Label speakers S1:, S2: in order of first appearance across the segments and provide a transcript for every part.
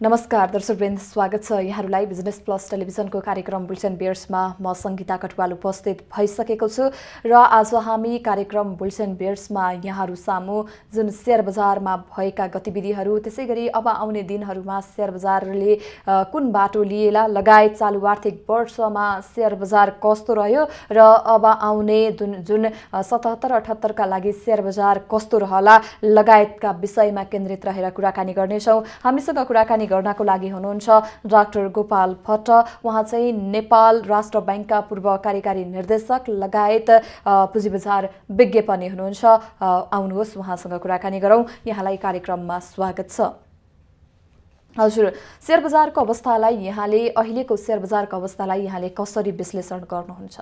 S1: नमस्कार दर्शकवृन्द, स्वागत छ यहाँहरूलाई बिजनेस प्लस टेलिभिजनको कार्यक्रम बुलेटिन बियर्समा। म सङ्गीता कटवाल उपस्थित भइसकेको छु र आज हामी कार्यक्रम बुलेटिन बियर्समा यहाँहरू सामु जुन शेयर बजारमा भएका गतिविधिहरू, त्यसैगरी अब आउने दिनहरूमा शेयर बजारले कुन बाटो लिएला लगायत चालु आर्थिक वर्षमा शेयर बजार कस्तो रह्यो र अब आउने जुन 77-78 का लागि शेयर बजार कस्तो रहला लगायतका विषयमा केन्द्रित रहेर कुराकानी गर्नेछौँ। हामीसँग कुराकानी गर्नको लागि हुनुहुन्छ डाक्टर गोपाल भट्ट। उहाँ चाहिँ नेपाल राष्ट्र बैंकका पूर्व कार्यकारी निर्देशक लगायत पुँजी बजार विज्ञ पनि हुनुहुन्छ। आउनुहोस् उहाँसँग कुराकानी गरौँ। यहाँलाई कार्यक्रममा स्वागत छ। हजुर, शेयर बजारको अवस्थालाई यहाँले अहिलेको शेयर बजारको अवस्थालाई यहाँले कसरी विश्लेषण गर्नुहुन्छ?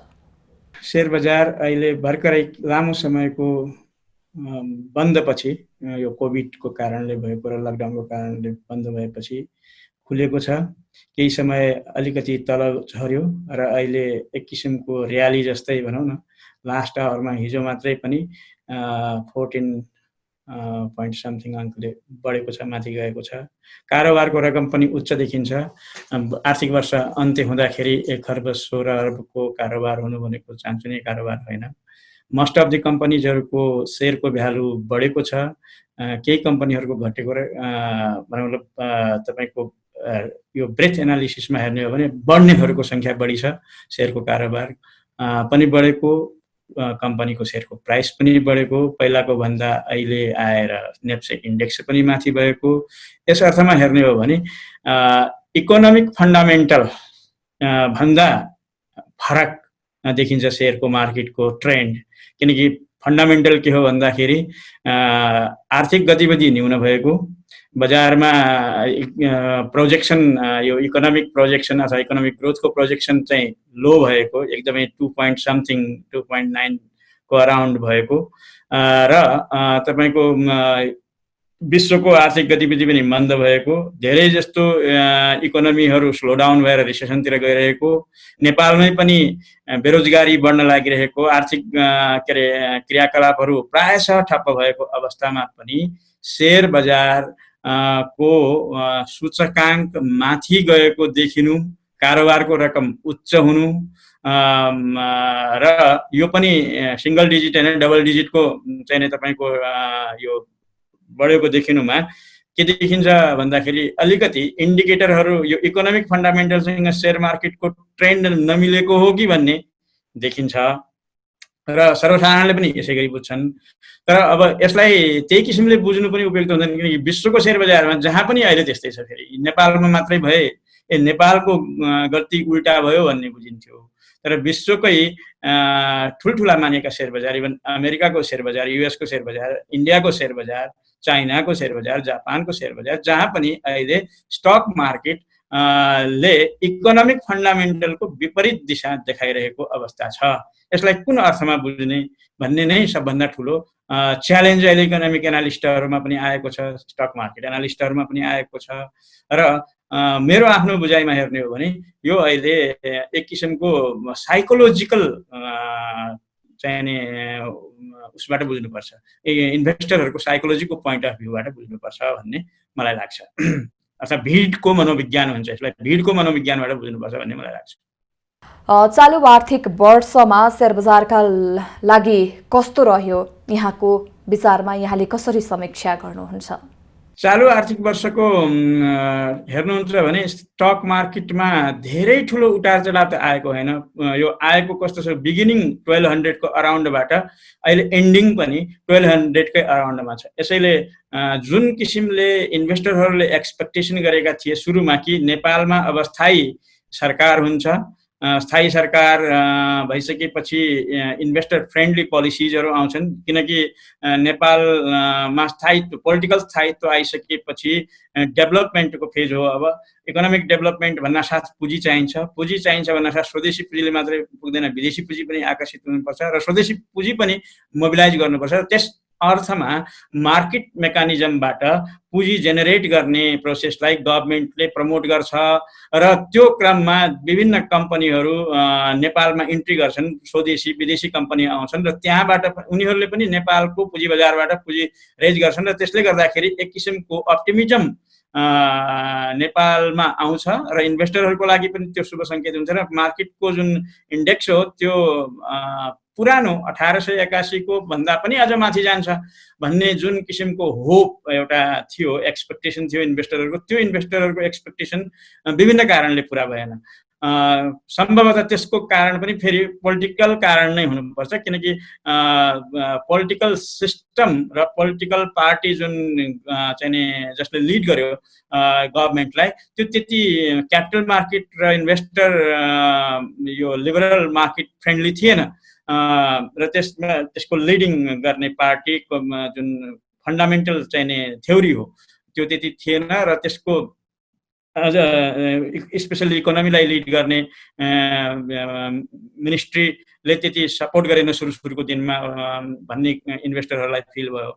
S2: शेयर बजार अहिले भर्खरै लामो समयको बन्दपछि, यो कोभिडको कारणले भएको र लकडाउनको कारणले बन्द भएपछि खुलेको छ। केही समय अलिकति तल झर्यो र अहिले एक किसिमको र्याली जस्तै भनौँ न, लास्ट आवरमा हिजो मात्रै पनि 14 point something अङ्कले बढेको छ, माथि गएको छ। कारोबारको रकम पनि उच्च देखिन्छ। आर्थिक वर्ष अन्त्य हुँदाखेरि 1 खर्ब 16 अर्बको कारोबार हुनु भनेको चान्चुने कारोबार होइन। मोस्ट अफ द कम्पनीजहरूको शेयरको भ्यालु बढेको छ। केही कम्पनीहरूको घटेको र भनौँ तपाईँको यो ब्रेथ एनालिसिसमा हेर्ने हो भने बढ्नेहरूको सङ्ख्या बढी छ, शेयरको कारोबार पनि बढेको, कम्पनीको शेयरको प्राइस पनि बढेको, पहिलाको भन्दा अहिले आएर नेप्से इन्डेक्स पनि माथि भएको। यस अर्थमा हेर्ने हो भने इकोनोमिक फन्डामेन्टल भन्दा फरक देखिन्छ शेयरको मार्केटको ट्रेन्ड। किनकि फन्डामेन्टल के हो भन्दाखेरि आर्थिक गतिविधि न्यून भएको, बजारमा प्रोजेक्सन, यो इकोनोमिक प्रोजेक्सन अथवा इकोनोमिक ग्रोथको प्रोजेक्सन चाहिँ लो भएको, एकदमै 2 point something 2.9 को अराउन्ड भएको र तपाईँको विश्वको आर्थिक गतिविधि पनि मन्द भएको, धेरै जस्तो इकोनोमीहरू स्लो डाउन भएर रिसेसनतिर गइरहेको, नेपालमै पनि बेरोजगारी बढ्न लागिरहेको, आर्थिक क्रियाकलापहरू प्रायशः ठप्प भएको अवस्थामा पनि शेयर बजार को सूचकाङ्क माथि गएको देखिनु, कारोबारको रकम उच्च हुनु र यो पनि सिंगल डिजिट होइन डबल डिजिटको चाहिँ तपाईँको यो बढेको देखिनुमा के देखिन्छ भन्दाखेरि अलिकति इन्डिकेटरहरू यो इकोनोमिक फन्डामेन्टलसँग शेयर मार्केटको ट्रेन्ड नमिलेको हो कि भन्ने देखिन्छ र सर्वसाधारणले पनि यसै गरी बुझ्छन्। तर अब यसलाई त्यही किसिमले बुझ्नु पनि उपयुक्त हुँदैन, किनकि विश्वको शेयर बजारमा जहाँ पनि अहिले त्यस्तै छ। फेरि नेपालमा मात्रै भए नेपालको गल्ती उल्टा भयो भन्ने बुझिन्थ्यो। तर विश्वकै ठुल्ठुला मानेका शेयर बजार, इभन अमेरिकाको शेयर बजार, युएसको शेयर बजार, इन्डियाको शेयर बजार, चाइनाको शेयर बजार, जापानको शेयर बजार, जहाँ पनि अहिले स्टक मार्केट ले इकोनोमिक फन्डामेन्टलको विपरीत दिशा देखाइरहेको अवस्था छ। यसलाई कुन अर्थमा बुझ्ने भन्ने नै सबभन्दा ठुलो च्यालेन्ज अहिले इकोनोमिक एनालिस्टहरूमा पनि आएको छ, स्टक मार्केट एनालिस्टहरूमा पनि आएको छ। र मेरो आफ्नो बुझाइमा हेर्ने हो भने यो अहिले एक किसिमको साइकोलोजिकल चाहिने उसबाट बुझ्नुपर्छ, इन्भेस्टरहरूको साइकोलोजीको पोइन्ट अफ भ्यूबाट बुझ्नुपर्छ भन्ने मलाई लाग्छ। अर्थात् भिडको मनोविज्ञान हुन्छ, यसलाई भिडको मनोविज्ञानबाट बुझ्नुपर्छ भन्ने मलाई लाग्छ।
S1: चालु आर्थिक वर्षमा शेयर बजारका लागि कस्तो रह्यो यहाँको विचारमा? यहाँले कसरी समीक्षा गर्नुहुन्छ?
S2: चालु आर्थिक वर्षको हेर्नुहुन्छ भने स्टक मार्केटमा धेरै ठुलो उतार चढाव त आएको होइन। यो आएको कस्तो छ, बिगिनिङ 1200 को अराउन्डबाट अहिले एन्डिङ पनि 1200 कै अराउन्डमा छ। यसैले जुन किसिमले इन्भेस्टरहरूले एक्सपेक्टेसन गरेका थिए सुरुमा कि नेपालमा अब स्थायी सरकार हुन्छ, स्थायी सरकार भइसकेपछि इन्भेस्टर फ्रेन्डली पोलिसिजहरू आउँछन्, किनकि नेपालमा स्थायित्व, पोलिटिकल स्थायित्व आइसकेपछि डेभलपमेन्टको फेज हो। अब इकोनोमिक डेभलपमेन्ट भन्नासाथ पुँजी चाहिन्छ, पुँजी चाहिन्छ भन्नासाथ स्वदेशी पुँजीले मात्रै पुग्दैन, विदेशी पुँजी पनि आकर्षित हुनुपर्छ र स्वदेशी पुँजी पनि मोबिलाइज गर्नुपर्छ। त्यस अर्थमा मार्केट मेकानिजमबाट पुँजी जेनेरेट गर्ने प्रोसेसलाई गभर्नमेन्टले प्रमोट गर्छ र त्यो क्रममा विभिन्न कम्पनीहरू नेपालमा इन्ट्री गर्छन्, स्वदेशी विदेशी कम्पनी आउँछन् र त्यहाँबाट उनीहरूले पनि नेपालको पुँजी बजारबाट पुँजी रेज गर्छन् र त्यसले गर्दाखेरि एक किसिमको अप्टिमिजम नेपालमा आउँछ र इन्भेस्टरहरूको लागि पनि त्यो शुभ सङ्केत हुन्छ र मार्केटको जुन इन्डेक्स हो त्यो पुरानो 1881 को भन्दा पनि अझ माथि जान्छ भन्ने जुन किसिमको होप एउटा थियो, एक्सपेक्टेसन थियो इन्भेस्टरहरूको, त्यो इन्भेस्टरहरूको एक्सपेक्टेसन विभिन्न कारणले पुरा भएन। सम्भवतः त्यसको कारण पनि फेरि पोलिटिकल कारण नै हुनुपर्छ, किनकि पोलिटिकल सिस्टम र पोलिटिकल पार्टी जुन चाहिँ नि जसले लिड गर्यो गभर्मेन्टलाई, त्यो त्यति क्यापिटल मार्केट र इन्भेस्टर यो लिबरल मार्केट फ्रेन्डली थिएन र त्यसको लिडिङ गर्ने पार्टीको जुन फन्डामेन्टल चाहिँ नि थ्योरी हो त्यो त्यति थिएन र त्यसको अझ स्पेसली इकोनोमीलाई लिड गर्ने मिनिस्ट्रीले त्यति सपोर्ट गरेन सुरुको दिनमा भन्ने इन्भेस्टरहरूलाई फिल भयो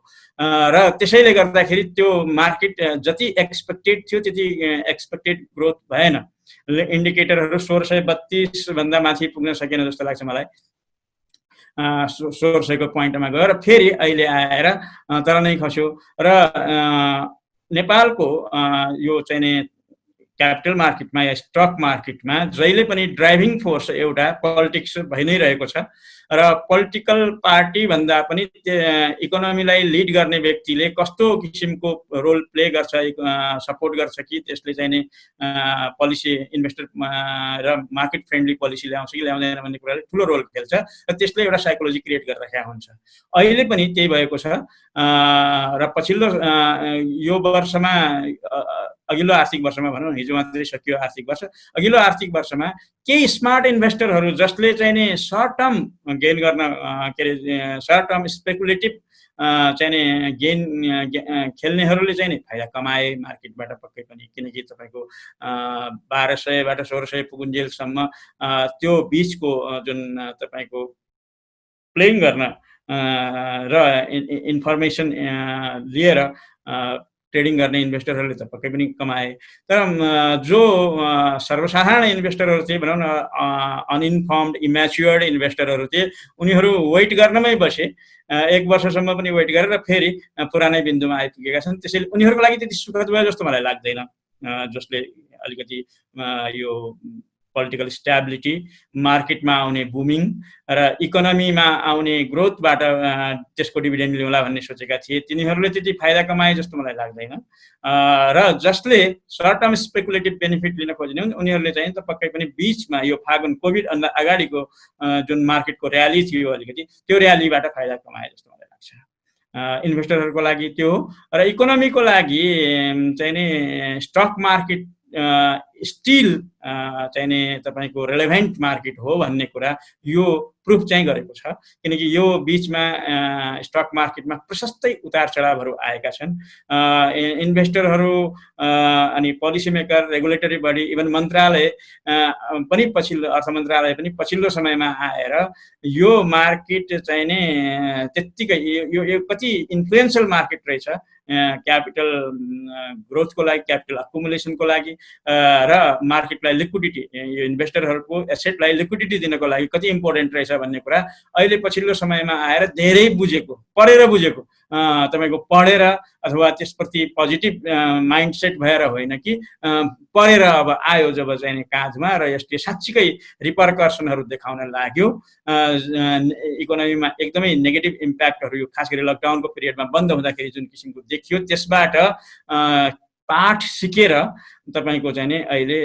S2: र त्यसैले गर्दाखेरि त्यो मार्केट जति एक्सपेक्टेड थियो त्यति एक्सपेक्टेड ग्रोथ भएन। इन्डिकेटरहरू 1632 भन्दा माथि पुग्न सकेन जस्तो लाग्छ मलाई। 1600 को पोइन्टमा गएर फेरि अहिले आएर तर नै खस्यो र नेपालको यो चाहिँ नि क्यापिटल मार्केटमा या स्टक मार्केटमा जहिले पनि ड्राइभिङ फोर्स एउटा पोलिटिक्स भइ नै रहेको छ र पोलिटिकल पार्टी भन्दा पनि इकोनोमीलाई लिड गर्ने व्यक्तिले कस्तो किसिमको रोल प्ले गर्छ, सपोर्ट गर्छ कि त्यसले चाहिँ नि पोलिसी इन्भेस्टर र मार्केट फ्रेन्डली पोलिसी ल्याउँछ कि ल्याउँदैन भन्ने कुराले ठुलो रोल खेल्छ र त्यसले एउटा साइकोलोजी क्रिएट गरिरहेको हुन्छ। अहिले पनि त्यही भएको छ र पछिल्लो यो वर्षमा अघिल्लो आर्थिक वर्षमा भनौँ, हिजो मात्रै सकियो आर्थिक वर्ष, अघिल्लो आर्थिक वर्षमा केही स्मार्ट इन्भेस्टरहरू जसले चाहिँ नि सर्ट टर्म गेन गर्न के अरे सर्ट टर्म स्पेकुलेटिभ चाहिँ नि गेन खेल्नेहरूले चाहिँ नि फाइदा कमाए मार्केटबाट पक्कै पनि, किनकि तपाईँको 1200बाट 1600 पुगुन्जेलसम्म त्यो बिचको जुन तपाईँको प्लेइङ गर्न र इन्फर्मेसन लिएर ट्रेडिङ गर्ने इन्भेस्टरहरूले त पक्कै पनि कमाए। तर जो सर्वसाधारण इन्भेस्टरहरू थिए, भनौँ न अनइन्फर्मड इम्याच्योर्ड इन्भेस्टरहरू थिए, उनीहरू वेट गर्नमै बसे, 1 वर्षसम्म पनि वेट गरेर फेरि पुरानै बिन्दुमा आइपुगेका छन्। त्यसैले उनीहरूको लागि त्यति सुखद भयो जस्तो मलाई लाग्दैन, जसले अलिकति यो पोलिटिकल स्ट्याबिलिटी, मार्केटमा आउने बुमिङ र इकोनोमीमा आउने ग्रोथबाट त्यसको डिभिडेन्ड ल्याउला भन्ने सोचेका थिए, तिनीहरूले त्यति फाइदा कमाए जस्तो मलाई लाग्दैन। र जसले सर्ट टर्म स्पेकुलेटिभ बेनिफिट लिन खोज्ने हुन् उनीहरूले चाहिँ त पक्कै पनि बिचमा यो फागुन कोभिड भन्दा अगाडिको जुन मार्केटको र्याली थियो अलिकति, त्यो र्यालीबाट फाइदा कमाए जस्तो मलाई लाग्छ। इन्भेस्टरहरूको लागि त्यो हो र इकोनोमीको लागि चाहिँ नि स्टक मार्केट स्टिल चाहिँ नि तपाईँको रेलेभेन्ट मार्केट हो भन्ने कुरा यो प्रुफ चाहिँ गरेको छ, किनकि यो बिचमा स्टक मार्केटमा प्रशस्तै उतार चढावहरू आएका छन्। इन्भेस्टरहरू अनि policy maker, regulatory body, even मन्त्रालय पनि पछिल्लो अर्थ मन्त्रालय पनि पछिल्लो समयमा आएर यो मार्केट चाहिँ नि त्यत्तिकै यो कति इन्फ्लुएन्सियल मार्केट रहेछ क्यापिटल ग्रोथको लागि, क्यापिटल अकुमुलेसनको लागि र मार्केटलाई लिक्विडिटी, यो इन्भेस्टरहरूको एसेटलाई लिक्विडिटी दिनको लागि कति इम्पोर्टेन्ट रहेछ भन्ने कुरा अहिले पछिल्लो समयमा आएर धेरै बुझेको, पढेर बुझेको, तपाईँको पढेर अथवा त्यसप्रति पोजिटिभ माइन्डसेट भएर होइन कि पढेर अब आयो जब चाहिँ काँधमा र यसले साँच्चीकै रिपरकर्सनहरू देखाउन लाग्यो। इकोनोमीमा एकदमै नेगेटिभ इम्प्याक्टहरू यो खास गरी लकडाउनको पिरियडमा बन्द हुँदाखेरि जुन किसिमको देखियो, त्यसबाट पाठ सिकेर तपाईँको चाहिँ नि अहिले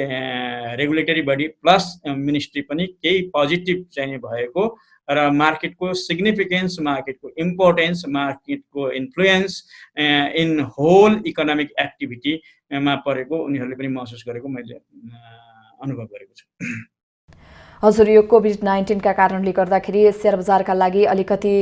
S2: रेगुलेटरी बडी प्लस मिनिस्ट्री पनि केही पोजिटिभ चाहिँ भएको र मार्केटको सिग्निफिकेन्स, मार्केटको इम्पोर्टेन्स, मार्केटको इन्फ्लुएन्स इन होल इकोनोमिक एक्टिभिटीमा परेको उनीहरूले पनि महसुस गरेको मैले अनुभव गरेको छु।
S1: हजुर, यो कोभिड-19 का कारणले गर्दाखेरि शेयर बजारका लागि अलिकति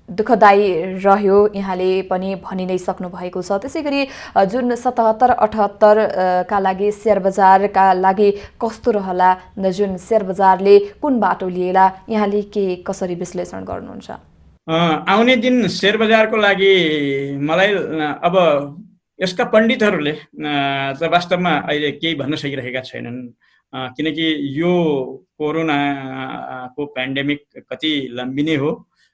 S1: दुःखदायी रह्यो यहाँले पनि भनि नै सक्नु भएको छ। त्यसैगरी जुन 77-78 का लागि शेयर बजारका लागि कस्तो रहला, जुन शेयर बजारले कुन बाटो लिएला, यहाँले के कसरी विश्लेषण गर्नुहुन्छ?
S2: आउने दिन शेयर बजारको लागि मलाई अब यसका पण्डितहरूले त वास्तवमा अहिले केही भन्न सकिरहेका छैनन्, किनकि यो कोरोनाको पेन्डेमिक कति लम्बिने हो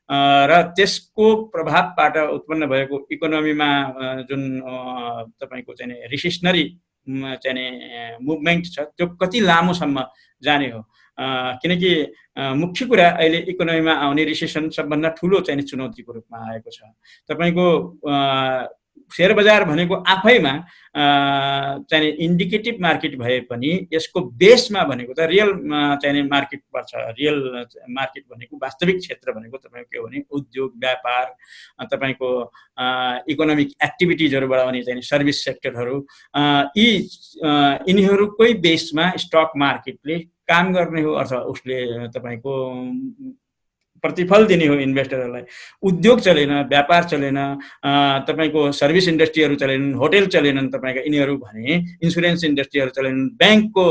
S2: र त्यसको प्रभावबाट उत्पन्न भएको इकोनोमीमा जुन तपाईँको चाहिँ रिसेसनरी चाहिँ मुभमेन्ट छ त्यो कति लामोसम्म जाने हो, किनकि मुख्य कुरा अहिले इकोनोमीमा आउने रिसेसन सबभन्दा ठुलो चाहिँ चुनौतीको रूपमा आएको छ। तपाईँको शेयर बजार भनेको आफैमा चाहिँ इन्डिकेटिभ मार्केट भए पनि यसको बेसमा भनेको त रियल चाहिँ मार्केट पर्छ। रियल मार्केट भनेको वास्तविक क्षेत्र भनेको तपाईँको के हो भने उद्योग व्यापार, तपाईँको इकोनोमिक एक्टिभिटिजहरू बढाउने चाहिँ सर्भिस सेक्टरहरू, यिनीहरूकै बेसमा स्टक मार्केटले काम गर्ने हो, अथवा उसले तपाईँको प्रतिफल दिने हो इन्भेस्टरहरूलाई। उद्योग चलेन, व्यापार चलेन, तपाईँको सर्भिस इन्डस्ट्रीहरू चलेनन्, होटेल चलेनन् तपाईँका यिनीहरू भने, इन्सुरेन्स इन्डस्ट्रीहरू चलेनन्, ब्याङ्कको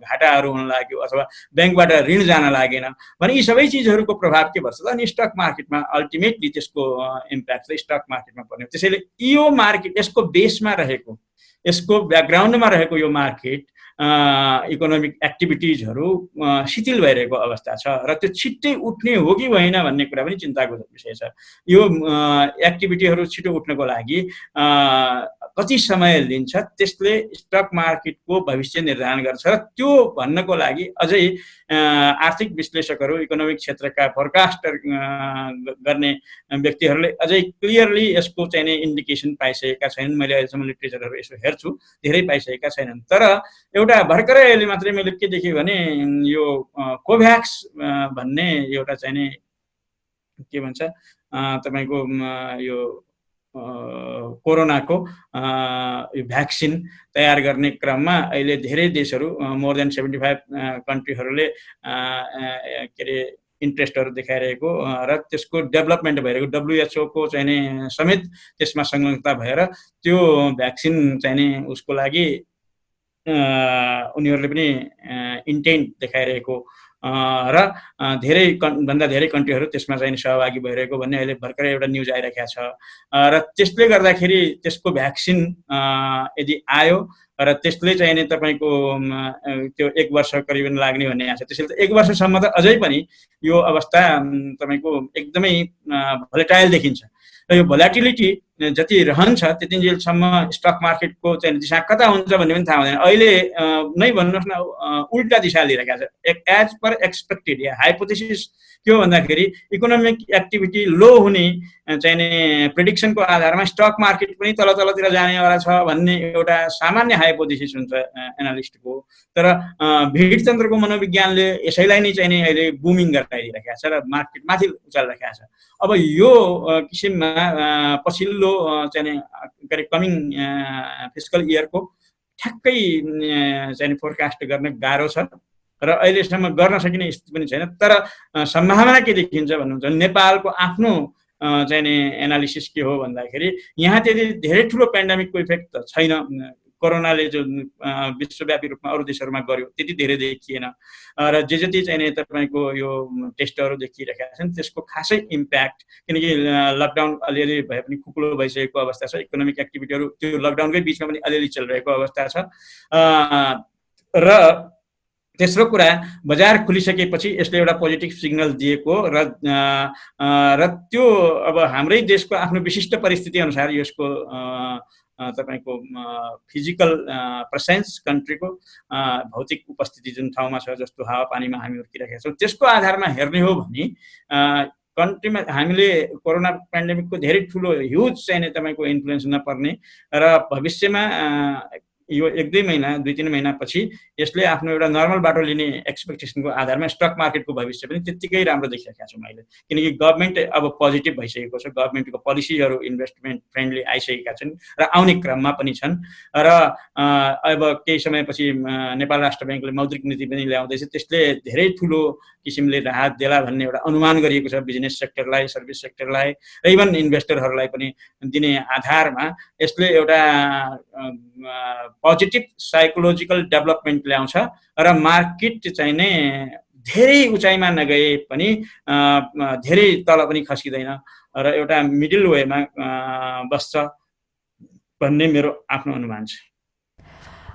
S2: घाटाहरू हुन लाग्यो अथवा ब्याङ्कबाट ऋण जान लागेन भने यी सबै चिजहरूको प्रभाव के पर्छ त? अनि स्टक मार्केटमा अल्टिमेटली त्यसको इम्प्याक्ट चाहिँ स्टक मार्केटमा पर्ने। त्यसैले यो मार्केट, यसको बेसमा रहेको, यसको ब्याकग्राउन्डमा रहेको यो मार्केट इकोनोमिक एक्टिभिटिजहरू शिथिल भइरहेको अवस्था छ र त्यो छिट्टै उठ्ने हो कि होइन भन्ने कुरा पनि चिन्ताको विषय छ। यो एक्टिभिटीहरू छिटो उठ्नको लागि कति समय लिन्छ, त्यसले स्टक मार्केटको भविष्य निर्धारण गर्छ र त्यो भन्नको लागि अझै आर्थिक विश्लेषकहरू, इकोनोमिक क्षेत्रका फोरकास्टर गर्ने व्यक्तिहरूले अझै क्लियरली यसको चाहिँ इन्डिकेसन पाइसकेका छैनन्। मैले अहिलेसम्म लिटरेचरहरू यसो हेर्छु, धेरै पाइसकेका छैनन्। तर एउटा भर्खरै अहिले मात्रै मैले के देखेँ भने यो कोभ्याक्स भन्ने एउटा चाहिँ के भन्छ तपाईँको यो कोरोनाको भ्याक्सिन तयार गर्ने क्रममा अहिले धेरै देशहरू, मोर देन 75 कन्ट्रीहरूले के अरे इन्ट्रेस्टहरू देखाइरहेको र त्यसको डेभलपमेन्ट भइरहेको, WHO को चाहिँ समेत त्यसमा संलग्नता भएर त्यो भ्याक्सिन चाहिँ उसको लागि उनीहरूले पनि इन्टेन्ट देखाइरहेको र धेरै भन्दा धेरै कन्ट्रीहरू त्यसमा चाहिँ सहभागी भइरहेको भन्ने अहिले भर्खरै एउटा न्युज आइरहेको छ। र त्यसले गर्दाखेरि त्यसको भ्याक्सिन यदि आयो र त्यसले चाहिँ नि तपाईँको त्यो 1 वर्ष करिबन लाग्ने भन्ने आशा। त्यसैले 1 वर्षसम्म त अझै पनि यो अवस्था तपाईँको एकदमै भोलेटाइल देखिन्छ र यो भोलाटिलिटी जति रहन्छ त्यतिन्जेलसम्म स्टक मार्केटको चाहिँ दिशा कता हुन्छ भन्ने पनि थाहा हुँदैन। अहिले नै भन्नुहोस् न उल्टा दिशा लिइरहेको छ। एज पर एक्सपेक्टेड या हाइपोथेसिस के हो भन्दाखेरि इकोनोमिक एक्टिभिटी लो हुने चाहिँ प्रेडिक्सनको आधारमा स्टक मार्केट पनि तल तलतिर जानेवाला छ भन्ने एउटा सामान्य हाइपोथेसिस हुन्छ एनालिस्टको। तर भिडतन्त्रको मनोविज्ञानले यसैलाई नै चाहिँ अहिले बुमिङ गराइदिइरहेको छ र मार्केट माथि उचालिरहेको छ। अब यो किसिममा पछिल्लो चाहिँ कमिङ फिस्कल इयरको ठ्याक्कै चाहिँ फोरकास्ट गर्न गाह्रो छ र अहिलेसम्म गर्न सकिने स्थिति पनि छैन। तर सम्भावना के देखिन्छ भन्नुहुन्छ, नेपालको आफ्नो चाहिँ एनालिसिस के हो भन्दाखेरि यहाँ त्यति धेरै ठुलो पेन्डेमिकको इफेक्ट त छैन। कोरोनाले जो विश्वव्यापी रूपमा अरू देशहरूमा गर्यो त्यति धेरै देखिएन र जे जति चाहिँ तपाईँको यो टेस्टहरू देखिरहेका छन् त्यसको खासै इम्प्याक्ट, किनकि लकडाउन अलिअलि भए पनि खुकुलो भइसकेको अवस्था छ। इकोनोमिक एक्टिभिटीहरू त्यो लकडाउनकै बिचमा पनि अलिअलि चलिरहेको अवस्था छ। र तेस्रो कुरा, बजार खुलिसकेपछि यसले एउटा पोजिटिभ सिग्नल दिएको र त्यो अब हाम्रै देशको आफ्नो विशिष्ट परिस्थिति अनुसार यसको तपाईँको फिजिकल प्रेसेन्स, कन्ट्रीको भौतिक उपस्थिति जुन ठाउँमा छ, जस्तो हावापानीमा हामी हुर्किरहेका छौँ, त्यसको आधारमा हेर्ने हो भने कन्ट्रीमा हामीले कोरोना पेन्डेमिकको धेरै ठुलो ह्युज चाहिँ तपाईँको इन्फ्लुएन्स नपर्ने र भविष्यमा यो 1-2 महिना 2-3 महिना पछि यसले आफ्नो एउटा नर्मल बाटो लिने एक्सपेक्टेसनको आधारमा स्टक मार्केटको भविष्य पनि त्यत्तिकै राम्रो देखिरहेको छु मैले। किनकि गभर्मेन्ट अब पोजिटिभ भइसकेको छ, गभर्मेन्टको पोलिसीहरू इन्भेस्टमेन्ट फ्रेन्डली आइसकेका छन् र आउने क्रममा पनि छन्। र अब केही समयपछि नेपाल राष्ट्र ब्याङ्कले मौद्रिक नीति पनि ल्याउँदैछ, त्यसले धेरै ठुलो किसिमले राहत देला भन्ने एउटा अनुमान गरिएको छ बिजनेस सेक्टरलाई, सर्भिस सेक्टरलाई र इभन इन्भेस्टरहरूलाई पनि दिने आधारमा यसले एउटा पोजिटिभ साइकोलोजिकल डेभलपमेन्ट ल्याउँछ र मार्केट चाहिँ नै धेरै उचाइमा नगए पनि धेरै तल पनि खसिँदैन र एउटा मिडल वेमा बस्छ भन्ने मेरो आफ्नो अनुमान छ।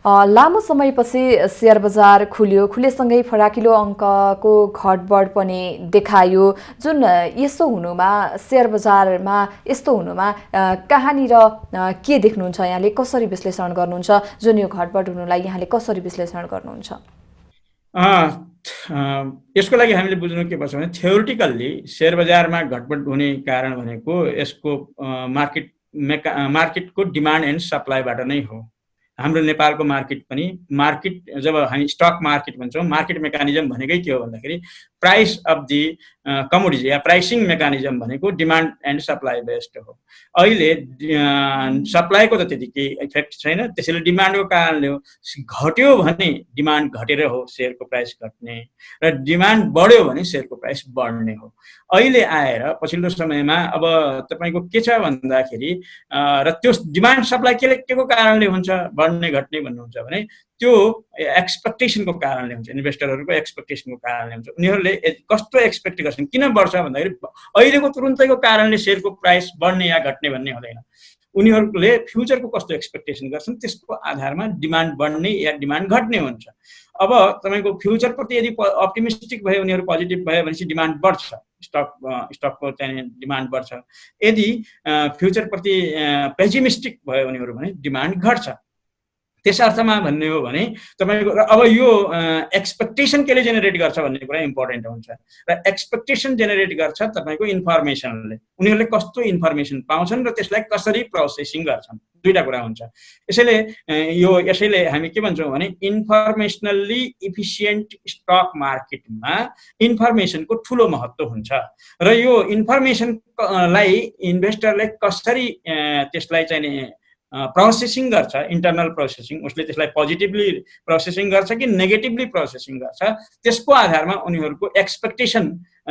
S1: लामो समयपछि शेयर बजार खुलेसँगै फराकिलो अङ्कको घटबढ पनि देखायो। जुन यसो हुनुमा शेयर बजारमा यस्तो हुनुमा कहाँनिर के देख्नुहुन्छ यहाँले, कसरी विश्लेषण गर्नुहुन्छ? जुन यो घटबढ हुनुलाई यहाँले कसरी विश्लेषण गर्नुहुन्छ?
S2: यसको लागि हामीले बुझ्नु के पर्छ भने थ्योरिटिकल्ली शेयर बजारमा घटबढ हुने कारण भनेको यसको मार्केटको डिमान्ड एन्ड सप्लाईबाट नै हो। हाम्रो नेपालको मार्केट जब हामी स्टक मार्केट भन्छौँ, मार्केट मेकानिजम भनेकै के हो भन्दाखेरि price of the commodity yeah pricing mechanism भनेको डिमान्ड एन्ड सप्लाई बेस्ड हो। अहिले सप्लाईको त त्यति केही इफेक्ट छैन, त्यसैले डिमान्डको कारणले हो। घट्यो भने डिमान्ड घटेर हो सेयरको प्राइस घट्ने, र डिमान्ड बढ्यो भने सेयरको प्राइस बढ्ने हो। अहिले आएर पछिल्लो समयमा अब तपाईँको के छ भन्दाखेरि र त्यो डिमान्ड सप्लाई के को कारणले हुन्छ बढ्ने घट्ने भन्नुहुन्छ भने त्यो एक्सपेक्टेसनको कारणले हुन्छ, इन्भेस्टरहरूको एक्सपेक्टेसनको कारणले हुन्छ। उनीहरूले कस्तो एक्सपेक्ट गर्छन्, किन बढ्छ भन्दाखेरि अहिलेको तुरुन्तैको कारणले सेयरको प्राइस बढ्ने या घट्ने भन्ने हुँदैन। उनीहरूले फ्युचरको कस्तो एक्सपेक्टेसन गर्छन् त्यसको आधारमा डिमान्ड बढ्ने या डिमान्ड घट्ने हुन्छ। अब तपाईँको फ्युचरप्रति यदि अप्टिमिस्टिक भयो, उनीहरू पोजिटिभ भयो भनेपछि डिमान्ड बढ्छ, स्टकको चाहिँ डिमान्ड बढ्छ। यदि फ्युचरप्रति पेसिमिस्टिक भयो उनीहरू भने डिमान्ड घट्छ। त्यस अर्थमा भन्ने हो भने तपाईँको अब यो एक्सपेक्टेसन केले जेनेरेट गर्छ भन्ने कुरा इम्पोर्टेन्ट हुन्छ। र एक्सपेक्टेसन जेनेरेट गर्छ तपाईँको इन्फर्मेसनले। उनीहरूले कस्तो इन्फर्मेसन पाउँछन् र त्यसलाई कसरी प्रोसेसिङ गर्छन्, दुईटा कुरा हुन्छ। यसैले हामी के भन्छौँ भने इन्फर्मेसनल्ली इफिसियन्ट स्टक मार्केटमा इन्फर्मेसनको ठुलो महत्त्व हुन्छ। र यो इन्फर्मेसनलाई इन्भेस्टरले कसरी त्यसलाई चाहिँ प्रोसेसिङ गर्छ, इन्टरनल प्रोसेसिङ, उसले त्यसलाई पोजिटिभली प्रोसेसिङ गर्छ कि नेगेटिभली प्रोसेसिङ गर्छ, त्यसको आधारमा उनीहरूको एक्सपेक्टेसन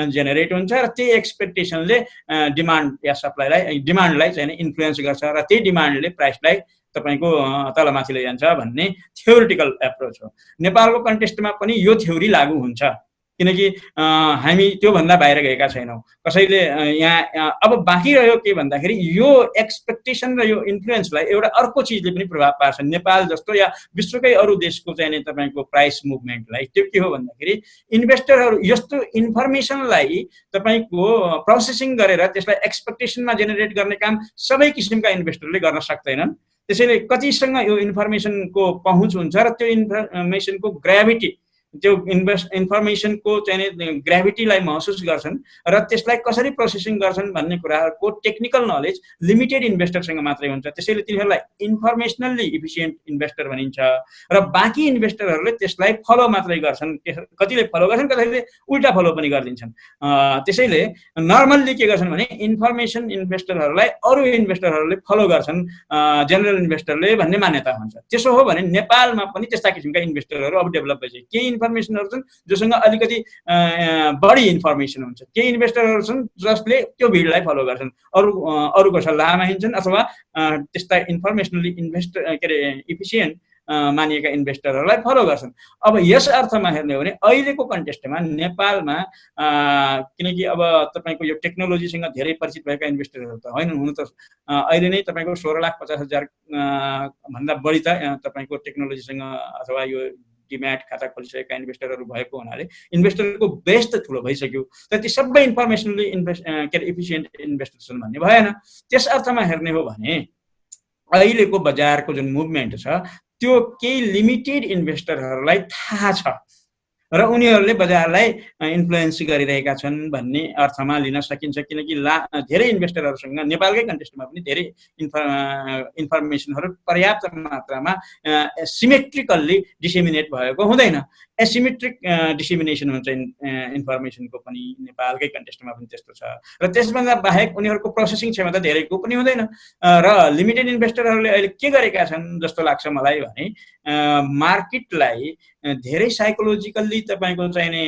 S2: जेनेरेट हुन्छ र त्यही एक्सपेक्टेसनले डिमान्डलाई चाहिँ इन्फ्लुएन्स गर्छ र त्यही डिमान्डले प्राइसलाई तपाईँको तलमाथि लैजान्छ भन्ने थ्योरिटिकल एप्रोच हो। नेपालको कन्टेक्स्टमा पनि यो थ्योरी लागू हुन्छ, किनकि हामी त्योभन्दा बाहिर गएका छैनौँ। कसैले यहाँ अब बाँकी रह्यो के भन्दाखेरि यो एक्सपेक्टेसन र यो इन्फ्लुएन्सलाई एउटा अर्को चिजले पनि प्रभाव पार्छ। नेपाल जस्तो या विश्वकै अरू देशको चाहिँ तपाईँको प्राइस मुभमेन्टलाई त्यो के हो भन्दाखेरि इन्भेस्टरहरू यस्तो इन्फर्मेसनलाई तपाईँको प्रोसेसिङ गरेर त्यसलाई एक्सपेक्टेसनमा जेनेरेट गर्ने काम सबै किसिमका इन्भेस्टरले गर्न सक्दैनन्। त्यसैले कतिसँग यो इन्फर्मेसनको पहुँच हुन्छ र त्यो इन्फर्मेसनको ग्राभिटी, त्यो इन्फर्मेसनको चाहिँ ग्राभिटीलाई महसुस गर्छन् र त्यसलाई कसरी प्रोसेसिङ गर्छन् भन्ने कुराहरूको टेक्निकल नलेज लिमिटेड इन्भेस्टरसँग मात्रै हुन्छ। त्यसैले तिनीहरूलाई इन्फर्मेसनल्ली इफिसियन्ट इन्भेस्टर भनिन्छ र बाँकी इन्भेस्टरहरूले त्यसलाई फलो मात्रै गर्छन्। कतिले फलो गर्छन्, कतिले उल्टा फलो पनि गरिदिन्छन्। त्यसैले नर्मल्ली के गर्छन् भने इन्फर्मेसन इन्भेस्टरहरूलाई अरू इन्भेस्टरहरूले फलो गर्छन्, जेनरल इन्भेस्टरले भन्ने मान्यता हुन्छ। त्यसो हो भने नेपालमा पनि त्यस्ता किसिमका इन्भेस्टरहरू अब डेभलप भइसक्यो। केही इन्फर्मेसनहरू छन् जोसँग अलिकति बढी इन्फर्मेसन हुन्छ, केही इन्भेस्टरहरू छन् जसले त्यो भिडलाई फलो गर्छन्, अरूको सल्लाहमा हिँड्छन् अथवा त्यस्ता इन्फर्मेसनली इफिसियन्ट मानिएका इन्भेस्टरहरूलाई फलो गर्छन्। अब यस अर्थमा हेर्ने हो भने अहिलेको कन्टेक्स्टमा नेपालमा किनकि अब तपाईँको यो टेक्नोलोजीसँग धेरै परिचित भएका इन्भेस्टरहरू त होइन, हुनु त अहिले नै तपाईँको 16,50,000 भन्दा बढी त तपाईँको टेक्नोलोजीसँग अथवा यो डिम्याट खाता खोलिसकेका इन्भेस्टरहरू भएको हुनाले इन्भेस्टरको बेस त ठुलो भइसक्यो। तर ती सबै इन्फर्मेसनली इफिसियन्ट इन्भेस्टर छन् भन्ने भएन। त्यस अर्थमा हेर्ने हो भने अहिलेको बजारको जुन मुभमेन्ट छ त्यो केही लिमिटेड इन्भेस्टरहरूलाई थाहा छ र उनीहरूले बजारलाई इन्फ्लुएन्स गरिरहेका छन् भन्ने अर्थमा लिन सकिन्छ। किनकि धेरै इन्भेस्टरहरूसँग नेपालकै कन्टेक्स्टमा पनि धेरै इन्फर्मेसनहरू पर्याप्त मात्रामा सिमेट्रिकल्ली डिसेमिनेट भएको हुँदैन। एसिमेट्रिक डिसेमिनेसन हुन्छ इन्फर्मेसनको पनि नेपालकै कन्टेक्स्टमा पनि त्यस्तो छ। र त्यसभन्दा बाहेक उनीहरूको प्रोसेसिङ क्षमता धेरैको पनि हुँदैन। र लिमिटेड इन्भेस्टरहरूले अहिले के गरेका छन् जस्तो लाग्छ मलाई भने मार्केटलाई धेरै साइकोलोजिकल्ली तपाईँको चाहिने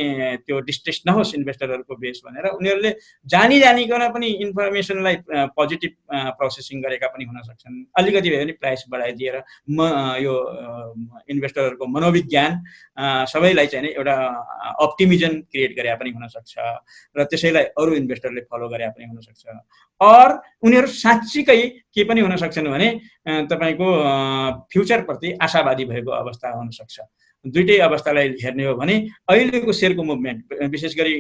S2: त्यो डिस्ट्रेस नहोस् इन्भेस्टरहरूको बेस भनेर उनीहरूले जानिकन पनि इन्फर्मेसनलाई पोजिटिभ प्रोसेसिङ गरेका पनि हुन सक्छन्। अलिकति भए पनि प्राइस बढाइदिएर यो इन्भेस्टरहरूको मनोविज्ञान सबैलाई चाहिँ एउटा अप्टिमिजम क्रिएट गरे पनि हुनसक्छ र त्यसैलाई अरू इन्भेस्टरले फलो गरे पनि हुनसक्छ। और उनीहरू साँच्चीकै के पनि हुन सक्छन् भने तपाईँको फ्युचरप्रति आशावादी भएको अवस्था हुनसक्छ। दुईटै अवस्थालाई हेर्ने हो भने अहिलेको सेयरको मुभमेन्ट विशेष गरी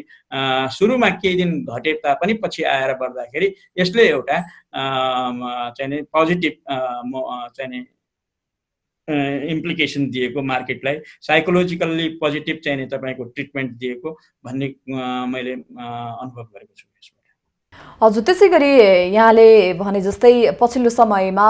S2: सुरुमा केही दिन घटे तापनि पछि आएर बढ्दाखेरि यसले एउटा चाहिँ पोजिटिभ चाहिँ इम्प्लिकेसन दिएको मार्केटलाई साइकोलोजिकल्ली पोजिटिभ चाहिँ तपाईँको ट्रिटमेन्ट दिएको भन्ने मैले अनुभव गरेको छु।
S1: हजुर, त्यसै गरी यहाँले भने जस्तै पछिल्लो समयमा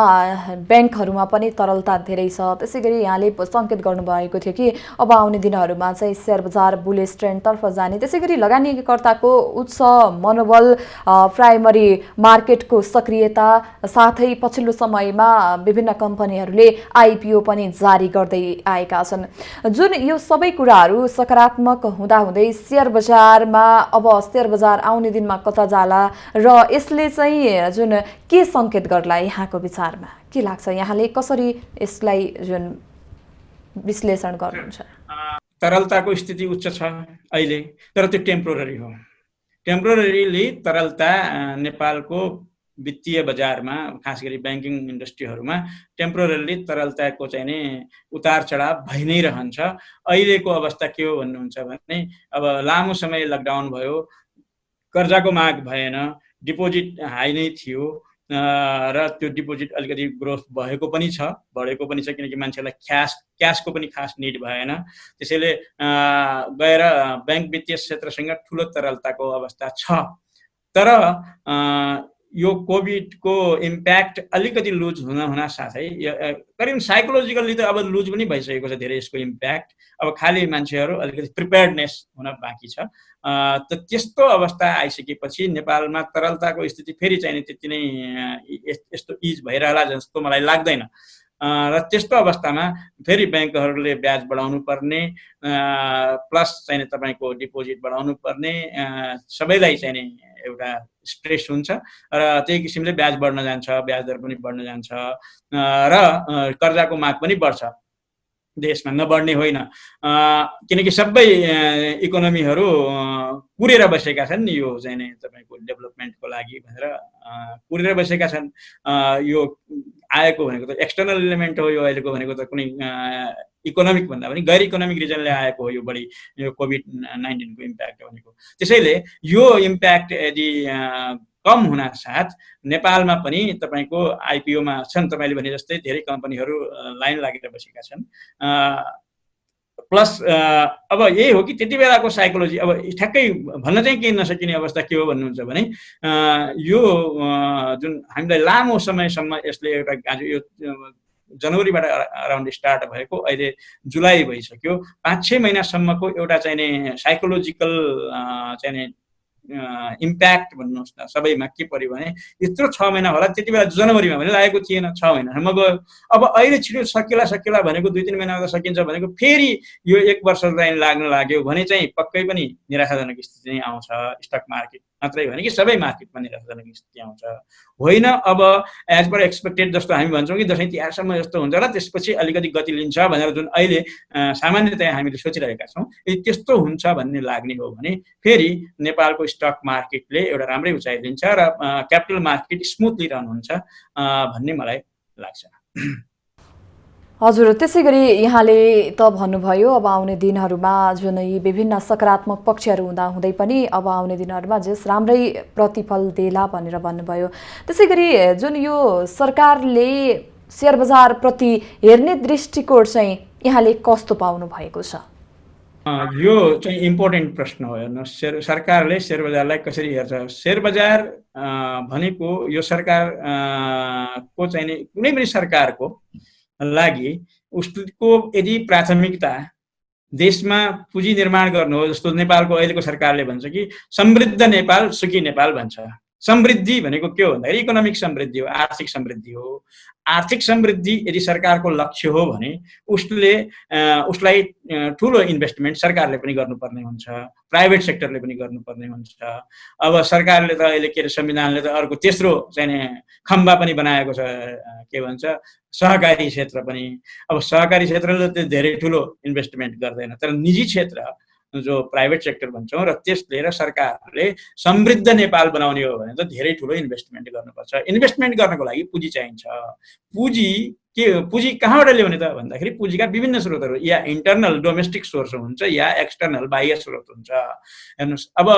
S1: ब्याङ्कहरूमा पनि तरलता धेरै छ। त्यसै गरी यहाँले सङ्केत गर्नुभएको थियो कि अब आउने दिनहरूमा चाहिँ शेयर बजार बुलिस ट्रेन्डतर्फ जाने, त्यसै गरी लगानीकर्ताको उच्च मनोबल, प्राइमरी मार्केटको सक्रियता, साथै पछिल्लो समयमा विभिन्न कम्पनीहरूले आइपिओ पनि जारी गर्दै आएका छन्। जुन यो सबै कुराहरू सकारात्मक हुँदाहुँदै शेयर बजारमा अब शेयर बजार आउने दिनमा कता जाला र यसले चाहिँ जुन के सङ्केत गर्ला यहाँको विचारमा के लाग्छ? यहाँले कसरी यसलाई जुन विश्लेषण गर्नुहुन्छ?
S2: तरलताको स्थिति उच्च छ अहिले, तर त्यो टेम्पोररी हो। टेम्पोररीली तरलता नेपालको वित्तीय बजारमा खास गरी ब्याङ्किङ इन्डस्ट्रीहरूमा टेम्पोररीली तरलताको चाहिँ नि उतार चढाव भइ नै रहन्छ। अहिलेको अवस्था के हो भन्नुहुन्छ भने अब लामो समय लकडाउन भयो, कर्जाको माग भएन, डिपोजिट हाई नै थियो र त्यो डिपोजिट अलिकति ग्रोथ भएको पनि छ, बढेको पनि छ, किनकि मान्छेलाई क्यासको पनि खास निड भएन। त्यसैले गएर ब्याङ्क वित्तीय क्षेत्रसँग ठुलो तरलताको अवस्था छ। तर यो कोभिडको इम्प्याक्ट अलिकति लुज हुन साथै करिब साइकोलोजिकल्ली त अब लुज पनि भइसकेको छ धेरै यसको इम्प्याक्ट। अब खालि मान्छेहरू अलिकति प्रिपेयर्डनेस हुन बाँकी छ। त त्यस्तो अवस्था आइसकेपछि नेपालमा तरलताको स्थिति फेरि चाहिँ त्यति नै यस्तो इज भइरहला जस्तो मलाई लाग्दैन। र त्यस्तो अवस्थामा फेरि ब्याङ्कहरूले ब्याज बढाउनु पर्ने, प्लस चाहिँ तपाईँको डिपोजिट बढाउनु पर्ने, सबैलाई चाहिँ एउटा स्ट्रेस हुन्छ र त्यही किसिमले ब्याज बढ्न जान्छ, ब्याज दर पनि बढ्न जान्छ र कर्जाको माग पनि बढ्छ। देशमा नबढ्ने होइन, किनकि सबै इकोनोमीहरू कुरेर बसेका छन् नि यो चाहिँ नि तपाईँको डेभलपमेन्टको लागि भनेर कुरेर बसेका छन्। यो आएको भनेको त एक्सटर्नल इलिमेन्ट हो, यो अहिलेको भनेको त कुनै इकोनोमिक भन्दा पनि गैर इकोनोमिक रिजनले आएको हो यो बढी यो कोभिड-19 को इम्प्याक्ट भनेको। त्यसैले यो इम्प्याक्ट यदि कम हुन साथ नेपालमा पनि तपाईँको आइपिओमा छन्, तपाईँले भने जस्तै धेरै कम्पनीहरू लाइन लागेर बसेका छन्। प्लस अब यही हो कि त्यति बेलाको साइकोलोजी अब ठ्याक्कै भन्न चाहिँ केही नसकिने अवस्था के हो भन्नुहुन्छ भने यो जुन हामीलाई लामो समयसम्म यसले एउटा आज यो जनवरीबाट अराउन्ड स्टार्ट भएको अहिले जुलाई भइसक्यो, 5-6 महिनासम्मको एउटा चाहिँ नि साइकोलोजिकल चाहिँ नि इम्प्याक्ट भन्नुहोस् न सबैमा के पर्यो भने यत्रो 6 महिना होला, त्यति बेला जनवरीमा भने लागेको थिएन, 6 महिनासम्म गयो। अब अहिले छिटो सकिएला भनेको 2-3 महिनामा त सकिन्छ भनेको फेरि यो 1 वर्ष लाग्न लाग्यो भने चाहिँ पक्कै पनि निराशाजनक स्थिति नै आउँछ। स्टक मार्केट मात्रै होइन कि सबै मार्केटमा निराशाजनक स्थिति आउँछ। होइन अब एज पर एक्सपेक्टेड जस्तो हामी भन्छौँ कि दसैँ तिहारसम्म जस्तो हुन्छ र त्यसपछि अलिकति गति लिन्छ भनेर जुन अहिले सामान्यतया हामीले सोचिरहेका छौँ, यदि त्यस्तो हुन्छ भन्ने लाग्ने हो भने फेरि नेपालको स्टक मार्केटले एउटा राम्रै उचाइ लिन्छ र क्यापिटल मार्केट स्मुथली रहनुहुन्छ भन्ने मलाई लाग्छ।
S1: हजुर, त्यसै गरी यहाँले त भन्नुभयो अब आउने दिनहरूमा जुन यी विभिन्न सकारात्मक पक्षहरू हुँदाहुँदै पनि अब आउने दिनहरूमा जस राम्रै प्रतिफल देला भनेर भन्नुभयो। त्यसै गरी जुन यो सरकारले शेयर बजारप्रति हेर्ने दृष्टिकोण चाहिँ यहाँले कस्तो पाउनु भएको छ?
S2: यो चाहिँ इम्पोर्टेन्ट प्रश्न हो। हेर्नुहोस्, सरकारले शेयर बजारलाई कसरी हेर्छ? शेयर बजार भनेको यो सरकार को चाहिँ कुनै पनि सरकारको लागि उसको यदि प्राथमिकता देशमा पुँजी निर्माण गर्नु हो, जस्तो नेपालको अहिलेको सरकारले भन्छ कि समृद्ध नेपाल सुखी नेपाल भन्छ। समृद्धि भनेको के हो भन्दाखेरि इकोनोमिक समृद्धि हो, आर्थिक समृद्धि हो। आर्थिक समृद्धि यदि सरकारको लक्ष्य हो भने उसलाई ठुलो इन्भेस्टमेन्ट सरकारले पनि गर्नुपर्ने हुन्छ, प्राइभेट सेक्टरले पनि गर्नुपर्ने हुन्छ। अब सरकारले त अहिले के अरे संविधानले त अर्को तेस्रो चाहिँ खम्बा पनि बनाएको छ, के भन्छ सहकारी क्षेत्र पनि। अब सहकारी क्षेत्रले त धेरै ठुलो इन्भेस्टमेन्ट गर्दैन, तर निजी क्षेत्र जो प्राइभेट सेक्टर भन्छौँ र त्यसले र सरकारले समृद्ध नेपाल बनाउने हो भने त धेरै ठुलो इन्भेस्टमेन्ट गर्नुपर्छ। इन्भेस्टमेन्ट गर्नको लागि पुँजी चाहिन्छ। पुँजी कहाँबाट ल्याउने त भन्दाखेरि पुँजीका विभिन्न स्रोतहरू, या इन्टरनल डोमेस्टिक सोर्स हुन्छ या एक्सटर्नल बाह्य स्रोत हुन्छ। हेर्नुहोस्, अब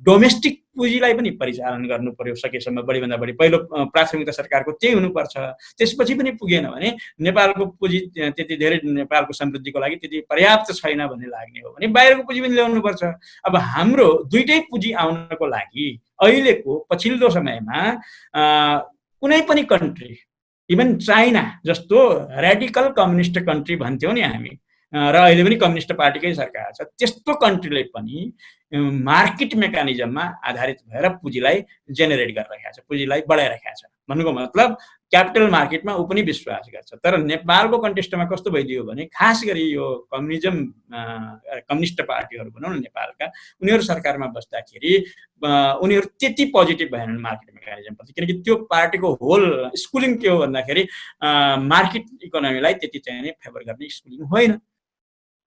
S2: डोमेस्टिक पुँजीलाई पनि परिचालन गर्नु पर्यो सकेसम्म, बढीभन्दा बढी पहिलो प्राथमिकता सरकारको त्यही हुनुपर्छ। त्यसपछि पनि पुगेन भने नेपालको पुँजी त्यति धेरै नेपालको समृद्धिको लागि त्यति पर्याप्त छैन भन्ने लाग्ने हो भने बाहिरको पुँजी पनि ल्याउनुपर्छ। अब हाम्रो दुईटै पुँजी आउनको लागि अहिलेको पछिल्लो समयमा कुनै पनि कन्ट्री, इभन चाइना जस्तो रेडिकल कम्युनिस्ट कन्ट्री भन्थ्यौँ नि हामी, र अहिले पनि कम्युनिस्ट पार्टीकै सरकार छ, त्यस्तो कन्ट्रीले पनि मार्केट मेकानिजममा आधारित भएर पुँजीलाई जेनेरेट गरिरहेको छ, पुँजीलाई बढाइरहेको छ। भन्नुको मतलब क्यापिटल मार्केटमा ऊ पनि विश्वास गर्छ। तर नेपालको कन्टेक्स्टमा कस्तो भइदियो भने खास गरी यो कम्युनिस्ट पार्टीहरू भनौँ न नेपालका, उनीहरू सरकारमा बस्दाखेरि उनीहरू त्यति पोजिटिभ भएनन् मार्केट मेकानिजमप्रति, किनकि त्यो पार्टीको होल स्कुलिङ के हो भन्दाखेरि मार्केट इकोनोमीलाई त्यति चाहिँ फेभर गर्ने स्कुलिङ होइन।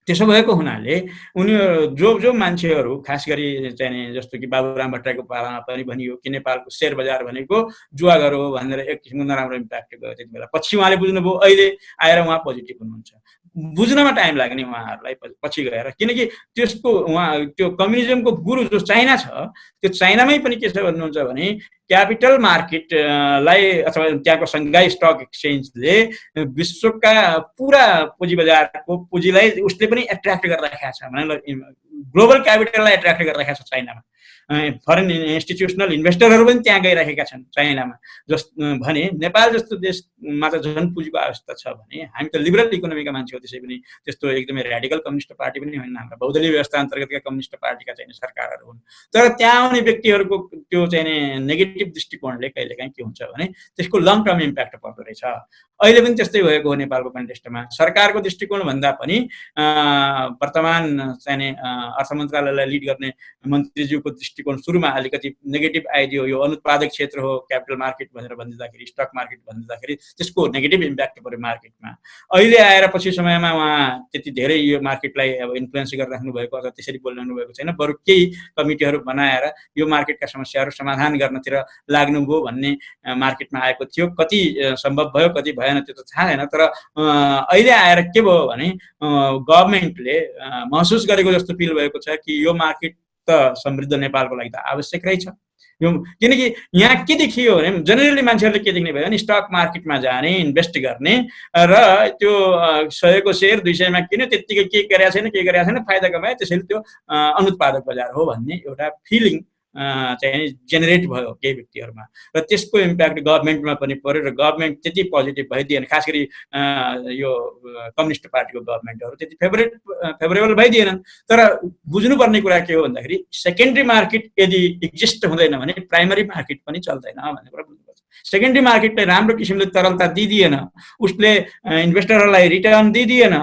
S2: त्यसो भएको हुनाले उनीहरू जो मान्छेहरू खास गरी चाहिँ जस्तो कि बाबुराम भट्टराईको पालामा पनि भनियो कि नेपालको शेयर बजार भनेको जुवागर हो भनेर एक किसिमको नराम्रो इम्प्याक्ट गयो त्यति बेला। पछि उहाँले बुझ्नुभयो, अहिले आएर उहाँ पोजिटिभ हुनुहुन्छ। बुझ्नमा टाइम लाग्ने उहाँहरूलाई पछि गएर, किनकि त्यो कम्युनिजमको गुरु जो चाइना छ, त्यो चाइनामै पनि के छ भन्नुहुन्छ भने क्यापिटल मार्केटलाई अथवा त्यहाँको सङ्घाई स्टक एक्सचेन्जले विश्वका पुरा पुँजी बजारको पुँजीलाई उसले पनि एट्र्याक्ट गरिराखेको छ भने ग्लोबल क्यापिटललाई एट्र्याक्ट गरिराखेको छ चाइनामा। फरेन इन्स्टिट्युसनल इन्भेस्टरहरू पनि त्यहाँ गइरहेका छन् चाइनामा। भने नेपाल जस्तो देशमा त झन् पुँजीको आवश्यकता छ भने हामी त लिबरल इकोनोमीका मान्छे हो, त्यसै पनि त्यस्तो एकदमै रेडिकल कम्युनिस्ट पार्टी पनि होइन, हाम्रा बहुदलीय व्यवस्था अन्तर्गतका कम्युनिस्ट पार्टीका चाहिँ सरकारहरू हुन्। तर त्यहाँ आउने व्यक्तिहरूको त्यो चाहिँ नेगेटिभ दृष्टिकोणले कहिलेकाहीँ के हुन्छ भने त्यसको लङ टर्म इम्प्याक्ट पर्दो रहेछ। अहिले पनि त्यस्तै भएको हो नेपालको कन्टेक्स्टमा। सरकारको दृष्टिकोण भन्दा पनि वर्तमान चाहिँ अर्थ मन्त्रालयलाई लिड गर्ने मन्त्रीज्यूको दृष्टिकोण सुरुमा अलिकति नेगेटिभ आइदियो। यो अनुत्पादक क्षेत्र हो क्यापिटल मार्केट भनेर भनिदिँदाखेरि, स्टक मार्केट भनिदिँदाखेरि त्यसको नेगेटिभ इम्प्याक्ट पर्यो मार्केटमा। अहिले आएर पछि समयमा उहाँ त्यति धेरै यो मार्केटलाई अब इन्फ्लुएन्स गरिराख्नु भएको अथवा त्यसरी बोलिरहनु भएको छैन, बरु केही कमिटीहरू बनाएर यो मार्केटका समस्याहरू समाधान गर्नतिर लाग्नुभयो भन्ने मार्केटमा आएको थियो। कति सम्भव भयो कति भएन त्यो त थाहा छैन, तर अहिले आएर के भयो भने गभर्मेन्टले महसुस गरेको जस्तो फिल भएको छ कि यो मार्केट त समृद्ध नेपालको लागि त आवश्यक रहेछ। यो किनकि यहाँ के देखियो भने जेनरली मान्छेहरूले के देख्ने भयो भने स्टक मार्केटमा जाने, इन्भेस्ट गर्ने र त्यो 100 को सेयर 200मा किन्यो, त्यत्तिकै के गरेको छैन फाइदा कमायो, त्यसैले त्यो अनुत्पादक बजार हो भन्ने एउटा फिलिङ चाहिँ जेनेरेट भयो केही व्यक्तिहरूमा, र त्यसको इम्प्याक्ट गभर्मेन्टमा पनि पर्यो र गभर्मेन्ट त्यति पोजिटिभ भइदिएन। खास गरी यो कम्युनिस्ट पार्टीको गभर्मेन्टहरू त्यति फेभरेबल भइदिएनन्। तर बुझ्नुपर्ने कुरा के हो भन्दाखेरि सेकेन्डरी मार्केट यदि एक्जिस्ट हुँदैन भने प्राइमरी मार्केट पनि चल्दैन भन्ने कुरा बुझ्नुपर्छ। सेकेन्डरी मार्केटले राम्रो किसिमले तरलता दिइदिएन, उसले इन्भेस्टरहरूलाई रिटर्न दिइदिएन,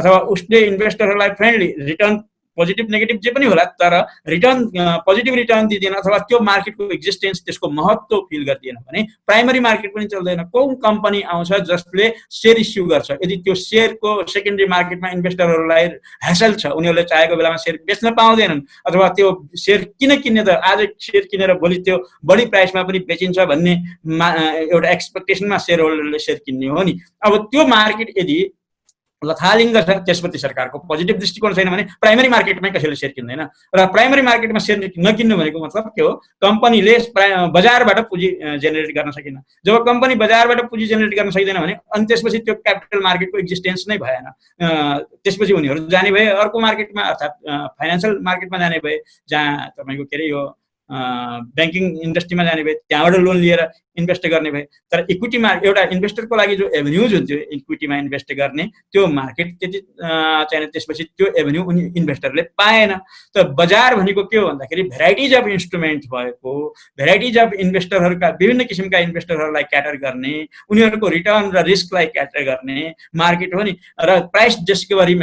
S2: अथवा उसले इन्भेस्टरहरूलाई फ्रेन्डली रिटर्न पोजिटिभ नेगेटिभ जे पनि होला तर रिटर्न पोजिटिभ रिटर्न दिँदैन, अथवा त्यो मार्केटको एक्जिस्टेन्स त्यसको महत्त्व फिल गरिदिएन भने प्राइमरी मार्केट पनि चल्दैन। कुन कम्पनी आउँछ जसले सेयर इस्यु गर्छ, यदि त्यो सेयरको सेकेन्डरी मार्केटमा इन्भेस्टरहरूलाई ह्यासल छ, उनीहरूले चाहेको बेलामा सेयर बेच्न पाउँदैनन्, अथवा त्यो सेयर किन्ने त आज सेयर किनेर भोलि त्यो बढी प्राइसमा पनि बेचिन्छ भन्ने एउटा एक्सपेक्टेसनमा सेयर होल्डरले सेयर किन्ने हो नि। अब त्यो मार्केट यदि लथालिङ्ग छ, त्यसप्रति सरकारको पोजिटिभ दृष्टिकोण छैन भने प्राइमरी मार्केटमै कसैले सेयर किन्दैन। र प्राइमरी मार्केटमा सेयर नकिन्नु भनेको मतलब के हो, कम्पनीले बजारबाट पुँजी जेनेरेट गर्न सकेन। जब कम्पनी बजारबाट पुँजी जेनेरेट गर्न सक्दैन भने अनि त्यसपछि त्यो क्यापिटल मार्केटको एक्जिस्टेन्स नै भएन। त्यसपछि उनीहरू जाने भए अर्को मार्केटमा, अर्थात् फाइनेन्सियल मार्केटमा जाने भए, जहाँ तपाईँको के अरे यो ब्याङ्किङ इन्डस्ट्रीमा जाने भए, त्यहाँबाट लोन लिएर इन्भेस्ट गर्ने भए। तर इक्विटीमा एउटा इन्भेस्टरको लागि जो एभेन्युज हुन्थ्यो इक्विटीमा इन्भेस्ट गर्ने, त्यो मार्केट त्यति चाहिँ त्यसपछि त्यो एभेन्यू उनी इन्भेस्टरले पाएन। त बजार भनेको के हो भन्दाखेरि भेराइटिज अफ इन्स्ट्रुमेन्ट भएको, भेराइटिज अफ इन्भेस्टरहरूका विभिन्न किसिमका इन्भेस्टरहरूलाई क्याटर गर्ने, उनीहरूको रिटर्न र रिस्कलाई क्याटर गर्ने मार्केट हो नि। र प्राइस डिस्कभरी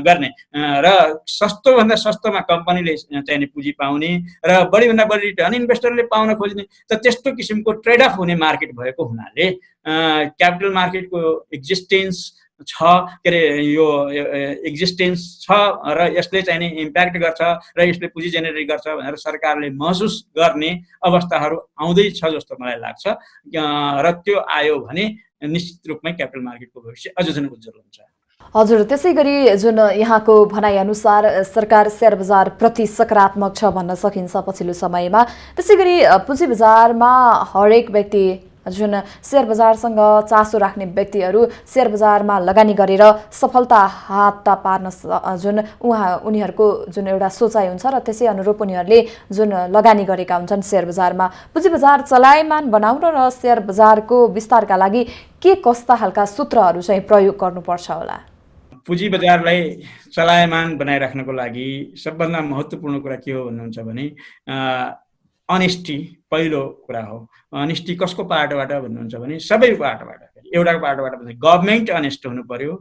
S2: गर्ने र सस्तोभन्दा सस्तोमा कम्पनीले चाहिने पुँजी पाउने र बढीभन्दा बढी रिटर्न इन्भेस्टरले पाउन खोज्ने, त त्यस्तो किसिमको ट्रेड अफ हुने मार्केट भएको हुनाले क्यापिटल मार्केटको एक्जिस्टेन्स छ, के अरे यो एक्जिस्टेन्स छ र यसले चाहिने इम्प्याक्ट गर्छ र यसले पुँजी जेनेरेट गर्छ भनेर सरकारले महसुस गर्ने अवस्थाहरू आउँदैछ जस्तो मलाई लाग्छ। र त्यो आयो भने निश्चित रूपमै क्यापिटल मार्केटको भविष्य अझ झन् उज्जवल हुन्छ।
S1: हजुर, त्यसै गरी जुन यहाँको भनाइअनुसार सरकार शेयर बजार प्रति सकारात्मक छ भन्न सकिन्छ पछिल्लो समयमा, त्यसै गरी पुँजी बजारमा हरेक व्यक्ति जुन शेयर बजारसँग चासो राख्ने व्यक्तिहरू शेयर बजारमा लगानी गरेर सफलता हात पार्न जुन उनीहरूको जुन एउटा सोचाइ हुन्छ र त्यसै अनुरूप उनीहरूले जुन लगानी गरेका हुन्छन् शेयर बजारमा, पुँजी बजार चलायमान बनाउन र शेयर बजारको विस्तारका लागि के कस्ता खालका सूत्रहरू चाहिँ प्रयोग गर्नुपर्छ होला?
S2: पुँजी बजारलाई चलायमान बनाइराख्नको लागि सबभन्दा महत्त्वपूर्ण कुरा के हो भन्नुहुन्छ भने अनेस्टी पहिलो कुरा हो। अनेस्टी कसको पाटोबाट भन्नुहुन्छ भने सबै पाटोबाट, एउटाको पाटोबाट भन्दा गभर्नमेन्ट अनेस्ट हुनु पर्यो,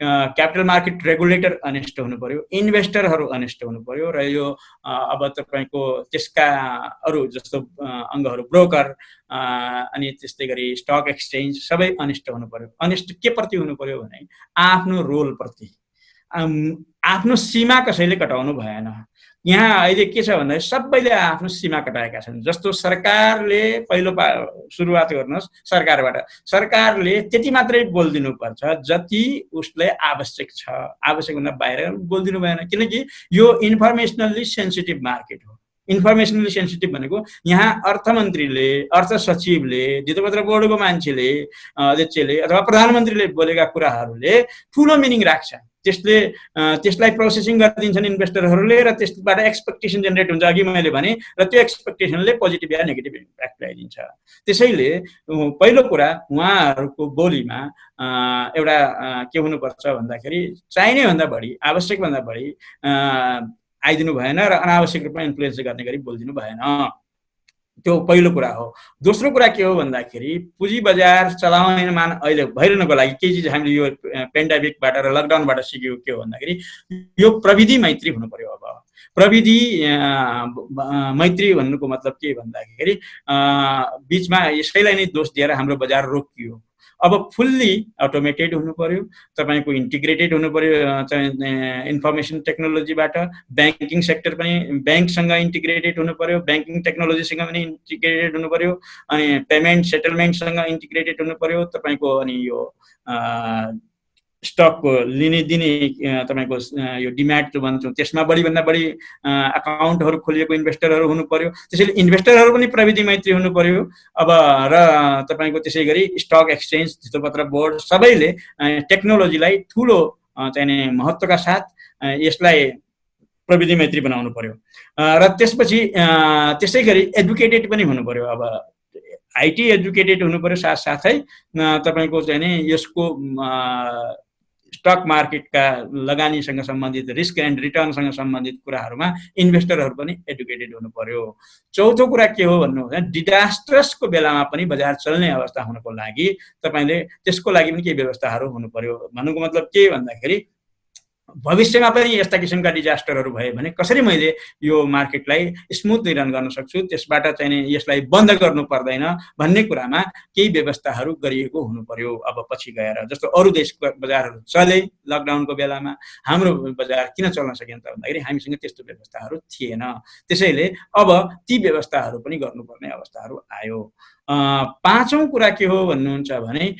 S2: क्यापिटल मार्केट रेगुलेटर अनेस्ट हुनु पर्यो, इन्भेस्टरहरू अनेस्ट हुनु पर्यो र यो अब तपाईँको त्यसका अरू जस्तो अङ्गहरू ब्रोकर अनि त्यस्तै गरी स्टक एक्सचेन्ज सबै अनेस्ट हुनु पर्यो। अनेस्ट के प्रति हुनु पर्यो भने आफ्नो रोलप्रति, आफ्नो सीमा कसैले कटाउनु भएन। यहाँ अहिले के छ भन्दा सबैले आफ्नो सीमा कटाएका छन्। जस्तो सरकारले पहिलो सुरुवात गर्नुहोस् सरकारबाट, सरकारले त्यति मात्रै बोलिदिनु पर्छ जति उसलाई आवश्यक छ, आवश्यक भन्दा बाहिर बोलिदिनु भएन, किनकि यो इन्फर्मेसनली सेन्सिटिभ मार्केट हो। इन्फर्मेसनली सेन्सिटिभ भनेको यहाँ अर्थमन्त्रीले, अर्थ सचिवले, धितोपत्र बोर्डको मान्छेले, अध्यक्षले अथवा प्रधानमन्त्रीले बोलेका कुराहरूले ठुलो मिनिङ राख्छ। त्यसलाई प्रोसेसिङ गरिदिन्छन् इन्भेस्टरहरूले र त्यसबाट एक्सपेक्टेसन जेनेरेट हुन्छ, अघि मैले भने, र त्यो एक्सपेक्टेसनले पोजिटिभ या नेगेटिभ इम्प्याक्ट ल्याइदिन्छ। त्यसैले पहिलो कुरा उहाँहरूको बोलीमा एउटा के हुनुपर्छ भन्दाखेरि चाहिने भन्दा बढी, आवश्यकभन्दा बढी आइदिनु भएन र अनावश्यक रूपमा इन्फ्लुएन्स गर्ने गरी बोलिदिनु भएन। त्यो पहिलो कुरा हो। दोस्रो कुरा के हो भन्दाखेरि पुँजी बजार चलायमान अहिले भइरहनुको लागि केही चिज हामीले यो पेन्डेमिकबाट र लकडाउनबाट सिक्यौँ के हो भन्दाखेरि यो प्रविधि मैत्री हुनु पर्यो। अब प्रविधि मैत्री भन्नुको मतलब के भन्दाखेरि बिचमा यसैलाई नै दोष दिएर हाम्रो बजार रोकियो। अब फुल्ली अटोमेटेड हुनु पर्यो, तपाईको इन्टिग्रेटेड हुनु पर्यो इन्फर्मेसन टेक्नोलोजीबाट। ब्याङ्किङ सेक्टर पनि ब्याङ्कसँग इन्टिग्रेटेड हुनु पर्यो, ब्याङ्किङ टेक्नोलोजीसँग पनि इन्टिग्रेटेड हुनु पर्यो, अनि पेमेन्ट सेटलमेन्टसँग इन्टिग्रेटेड हुनु पर्यो। तपाईको अनि यो स्टकको लिने दिने तपाईको यो डिम्याट जो भन्छौँ त्यसमा बढीभन्दा बढी अकाउन्टहरू खोलिएको इन्भेस्टरहरू हुनु पर्यो। त्यसैले इन्भेस्टरहरू पनि प्रविधि मैत्री हुनु पर्यो। अब र तपाईको त्यसै गरी स्टक एक्सचेन्ज, धितोपत्र बोर्ड सबैले टेक्नोलोजीलाई ठुलो चाहिने महत्त्वका साथ यसलाई प्रविधि मैत्री बनाउनु पर्यो। र त्यसपछि त्यसै गरी एडुकेटेड पनि हुनु पर्यो। अब आइटी एजुकेटेड हुनु पर्यो, साथसाथै तपाईको चाहिँ नि यसको स्टक मार्केटका लगानीसँग सम्बन्धित रिस्क एन्ड रिटर्नसँग सम्बन्धित कुराहरूमा इन्भेस्टरहरू पनि एडुकेटेड हुनु पर्यो। चौथो कुरा के हो भन्नु भने डिजास्टर्सको बेलामा पनि बजार चल्ने अवस्था हुनको लागि तपाईले त्यसको लागि पनि केही व्यवस्थाहरू हुनु पर्यो। भन्नुको मतलब के भन्दाखेरि भविष्यमा पनि यस्ता किसिमका डिजास्टरहरू भए भने कसरी मैले यो मार्केटलाई स्मुथली रन गर्न सक्छु, त्यसबाट चाहिँ यसलाई बन्द गर्नु पर्दैन भन्ने कुरामा केही व्यवस्थाहरू गरिएको हुनु पर्यो। अब पछि गएर जस्तो अरू देशको बजारहरू चले लकडाउनको बेलामा, हाम्रो बजार किन चल्न सकेन त भन्दाखेरि हामीसँग त्यस्तो व्यवस्थाहरू थिएन। त्यसैले अब ती व्यवस्थाहरू पनि गर्नुपर्ने अवस्थाहरू आयो। पाँचौं कुरा के हो भन्नुहुन्छ भने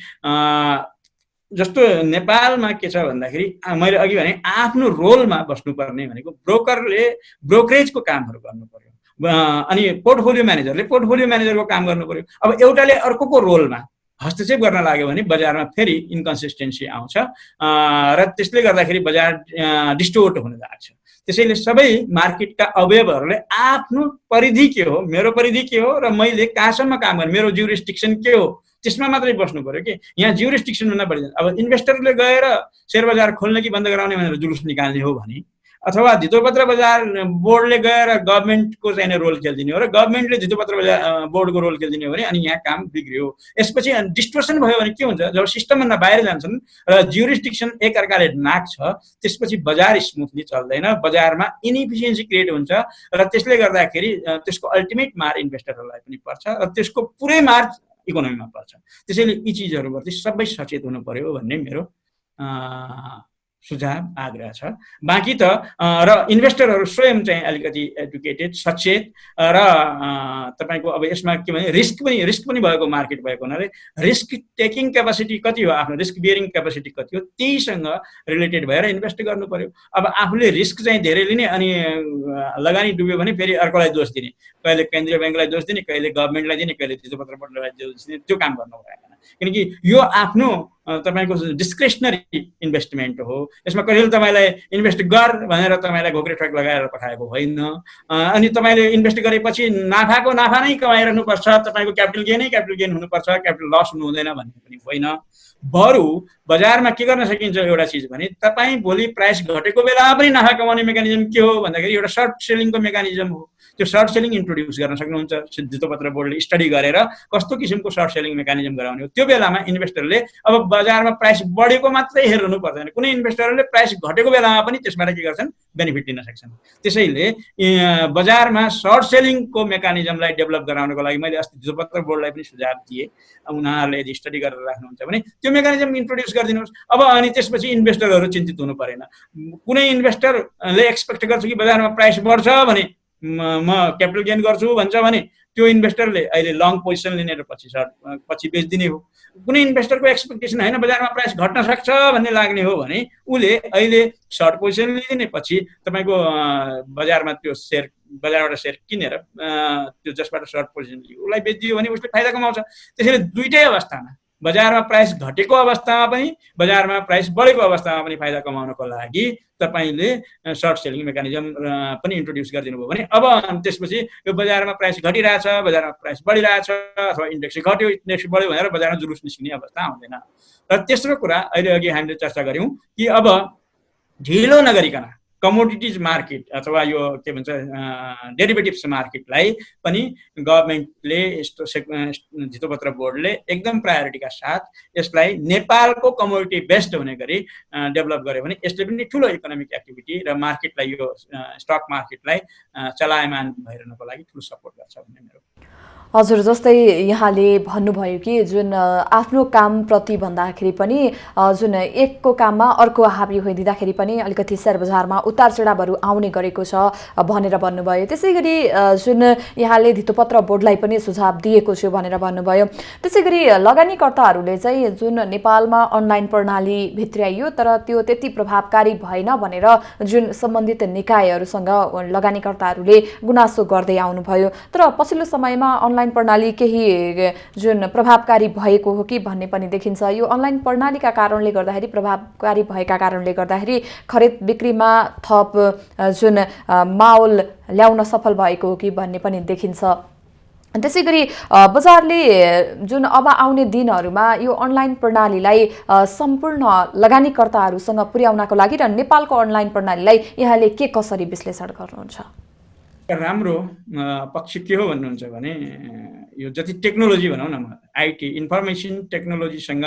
S2: जस्तो नेपालमा के छ भन्दाखेरि मैले अघि भने आफ्नो रोलमा बस्नुपर्ने भनेको ब्रोकरले ब्रोकरेजको कामहरू गर्नु पर्यो, अनि पोर्टफोलियो म्यानेजरले पोर्टफोलियो म्यानेजरको काम गर्नु पर्यो। अब एउटाले अर्कोको रोलमा हस्तक्षेप गर्न लाग्यो भने बजारमा फेरि इन्कन्सिस्टेन्सी आउँछ र त्यसले गर्दाखेरि बजार डिस्टोर्ट हुन लाग्छ। त्यसैले सबै मार्केटका अवयवहरूले आफ्नो परिधि के हो, मेरो परिधि के हो र मैले कहाँसम्म काम गर्ने, मेरो ज्युरिस्डिक्सन के हो, त्यसमा मात्रै बस्नु पर्यो कि यहाँ ज्युरिस्डिक्सनमा बढी। अब इन्भेस्टरले गएर सेयर बजार खोल्ने कि बन्द गराउने भनेर जुलुस निकाल्ने हो भने, अथवा धितोपत्र बजार बोर्डले गएर गभर्मेन्टको चाहिँ रोल खेलिदिने हो र गभर्मेन्टले धितोपत्र बजार बोर्डको रोल खेलिदिने हो भने अनि यहाँ काम बिग्रियो। यसपछि डिस्टोर्सन भयो भने के हुन्छ, जब सिस्टमभन्दा बाहिर जान्छन् र ज्युरिस्डिक्सन एकअर्काले नाक्छ, त्यसपछि बजार स्मुथली चल्दैन, बजारमा इनइफिसियन्सी क्रिएट हुन्छ र त्यसले गर्दाखेरि त्यसको अल्टिमेट मार इन्भेस्टरहरूलाई पनि पर्छ र त्यसको पुरै मार इकोनोमीमा पर्छ। त्यसैले यी चिजहरूप्रति सबै सचेत हुनु पर्यो भन्ने मेरो सुझाव आग्रह छ। बाँकी त र इन्भेस्टरहरू स्वयं चाहिँ अलिकति एडुकेटेड, सचेत र तपाईँको अब यसमा के भने रिस्क पनि भएको मार्केट भएको हुनाले रिस्क टेकिङ क्यापासिटी कति हो, आफ्नो रिस्क बियरिङ क्यापासिटी कति हो, त्यहीसँग रिलेटेड भएर इन्भेस्ट गर्नु पर्यो। अब आफूले रिस्क चाहिँ धेरै लिने अनि लगानी डुब्यो भने फेरि अर्कोलाई दोष दिने, कहिले केन्द्रीय ब्याङ्कलाई दोष दिने, कहिले गभर्मेन्टलाई दिने, कहिले धितोपत्र बोर्डलाई दोष दिने, त्यो काम गर्नु भएन। किनकि यो आफ्नो तपाईँको डिस्क्रेसनरी इन्भेस्टमेन्ट हो। यसमा कहिले तपाईँलाई इन्भेस्ट गर भनेर तपाईँलाई घोक्रे ठग लगाएर पठाएको होइन। अनि तपाईँले इन्भेस्ट गरेपछि नाफा नै कमाइरहनुपर्छ, तपाईँको क्यापिटल गेन हुनुपर्छ, क्यापिटल लस हुनु हुँदैन भन्ने पनि होइन। बरु बजारमा के गर्न सकिन्छ एउटा चिज भने, तपाईँ भोलि प्राइस घटेको बेलामा पनि नाफा कमाउने मेकानिजम के हो भन्दाखेरि एउटा सर्ट सेलिङको मेकानिजम हो। त्यो सर्ट सेलिङ इन्ट्रोड्युस गर्न सक्नुहुन्छ। धितोपत्र बोर्डले स्टडी गरेर कस्तो किसिमको सर्ट सेलिङ मेकानिजम गराउने हो। त्यो बेलामा इन्भेस्टरले अब बजारमा प्राइस बढेको मात्रै हेर्नु पर्दैन, कुनै इन्भेस्टरले प्राइस घटेको बेलामा पनि त्यसबाट के गर्छन्, बेनिफिट लिन सक्छन्। त्यसैले बजारमा सर्ट सेलिङको मेकानिजमलाई डेभलप गराउनको लागि मैले अस्ति धितोपत्र बोर्डलाई पनि सुझाव दिएँ। उनीहरूले यदि स्टडी गरेर राख्नुहुन्छ भने त्यो मेकानिजम इन्ट्रोड्युस गरिदिनुहोस्। अब अनि त्यसपछि इन्भेस्टरहरू चिन्तित हुनु परेन। कुनै इन्भेस्टरले एक्सपेक्ट गर्छ कि बजारमा प्राइस बढ्छ भने म क्यापिटल गेन गर्छु भन्छ भने त्यो इन्भेस्टरले अहिले लङ पोजिसन लिने र पछि बेचिदिने हो। कुनै इन्भेस्टरको एक्सपेक्टेसन होइन बजारमा प्राइस घट्न सक्छ भन्ने लाग्ने हो भने उसले अहिले सर्ट पोजिसन लिने, पछि तपाईँको बजारमा त्यो बजारबाट सेयर किनेर त्यो जसबाट सर्ट पोजिसन लियो उसलाई बेचिदियो भने उसले फाइदा कमाउँछ। त्यसैले दुईटै अवस्थामा, बजारमा प्राइस घटेको अवस्थामा पनि, बजारमा प्राइस बढेको अवस्थामा पनि फाइदा कमाउनको लागि तपाईँले सर्ट सेलिङ मेकानिजम पनि इन्ट्रोड्युस गरिदिनु भयो भने अब त्यसपछि यो बजारमा प्राइस घटिरहेछ, बजारमा प्राइस बढिरहेछ, अथवा इन्डेक्स घट्यो, इन्डेक्स बढ्यो भनेर बजारमा जुलुस निस्किने अवस्था आउँदैन। र तेस्रो कुरा अहिले अघि हामीले चर्चा गऱ्यौँ कि अब ढिलो नगरिकन कमोडिटिज मार्केट अथवा यो के भन्छ डेरिभेटिभ्स मार्केटलाई पनि गभर्मेन्टले यस्तो धितोपत्र बोर्डले एकदम प्रायोरिटीका साथ यसलाई नेपालको कमोडिटी बेस्ड हुने गरी डेभलप गर्यो भने यसले पनि ठुलो इकोनोमिक एक्टिभिटी र मार्केटलाई, यो स्टक मार्केटलाई चलायमान भइरहनको लागि ठुलो सपोर्ट गर्छ भन्ने मेरो।
S1: हजुर, जस्तै यहाँले भन्नुभयो कि जुन आफ्नो कामप्रति भन्दाखेरि पनि जुन एकको काममा अर्को हाबी होइदिँदाखेरि पनि अलिकति शेयर बजारमा उतार चढावहरू आउने गरेको छ भनेर भन्नुभयो। त्यसै गरी जुन यहाँले धितोपत्र बोर्डलाई पनि सुझाव दिएको छु भनेर भन्नुभयो। त्यसै गरी लगानीकर्ताहरूले चाहिँ जुन नेपालमा अनलाइन प्रणाली भित्र्याइयो तर त्यो त्यति प्रभावकारी भएन भनेर जुन सम्बन्धित निकायहरूसँग लगानीकर्ताहरूले गुनासो गर्दै आउनुभयो। तर पछिल्लो समयमा अनलाइन प्रणाली केही जुन प्रभावकारी भएको हो कि भन्ने पनि देखिन्छ। यो अनलाइन प्रणालीका कारणले गर्दाखेरि, प्रभावकारी भएका कारणले गर्दाखेरि खरिद बिक्रीमा थप जुन माहौल ल्याउन सफल भएको हो कि भन्ने पनि देखिन्छ। त्यसै गरी बजारले जुन अब आउने दिनहरूमा यो अनलाइन प्रणालीलाई सम्पूर्ण लगानीकर्ताहरूसँग पुर्याउनको लागि र नेपालको अनलाइन प्रणालीलाई यहाँले के कसरी विश्लेषण गर्नुहुन्छ?
S2: राम्रो पक्ष के हो भन्नुहुन्छ भने यो जति टेक्नोलोजी भनौँ न, आइटी इन्फर्मेसन टेक्नोलोजीसँग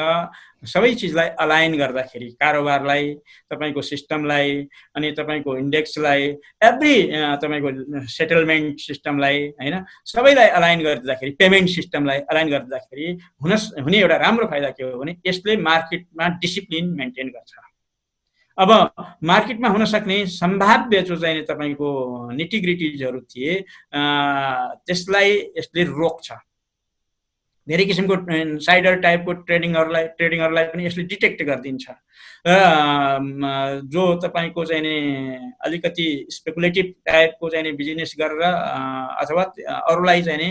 S2: सबै चिजलाई अलाइन गर्दाखेरि, कारोबारलाई, तपाईँको सिस्टमलाई, अनि तपाईँको इन्डेक्सलाई, एभ्री तपाईँको सेटलमेन्ट सिस्टमलाई, होइन, सबैलाई अलाइन गरिदिँदाखेरि, पेमेन्ट सिस्टमलाई अलाइन गरिदिँदाखेरि हुने एउटा राम्रो फाइदा के हो भने यसले मार्केटमा डिसिप्लिन मेन्टेन गर्छ। अब मार्केटमा हुन सक्ने सम्भाव्य जो चाहिँ तपाईँको निटिग्रिटिजहरू थिए त्यसलाई यसले रोक्छ। धेरै किसिमको साइडर टाइपको ट्रेडिङहरूलाई पनि यसले डिटेक्ट गरिदिन्छ। जो तपाईँको चाहिँ नि अलिकति स्पेकुलेटिभ टाइपको चाहिँ बिजनेस गरेर अथवा अरूलाई चाहिँ नि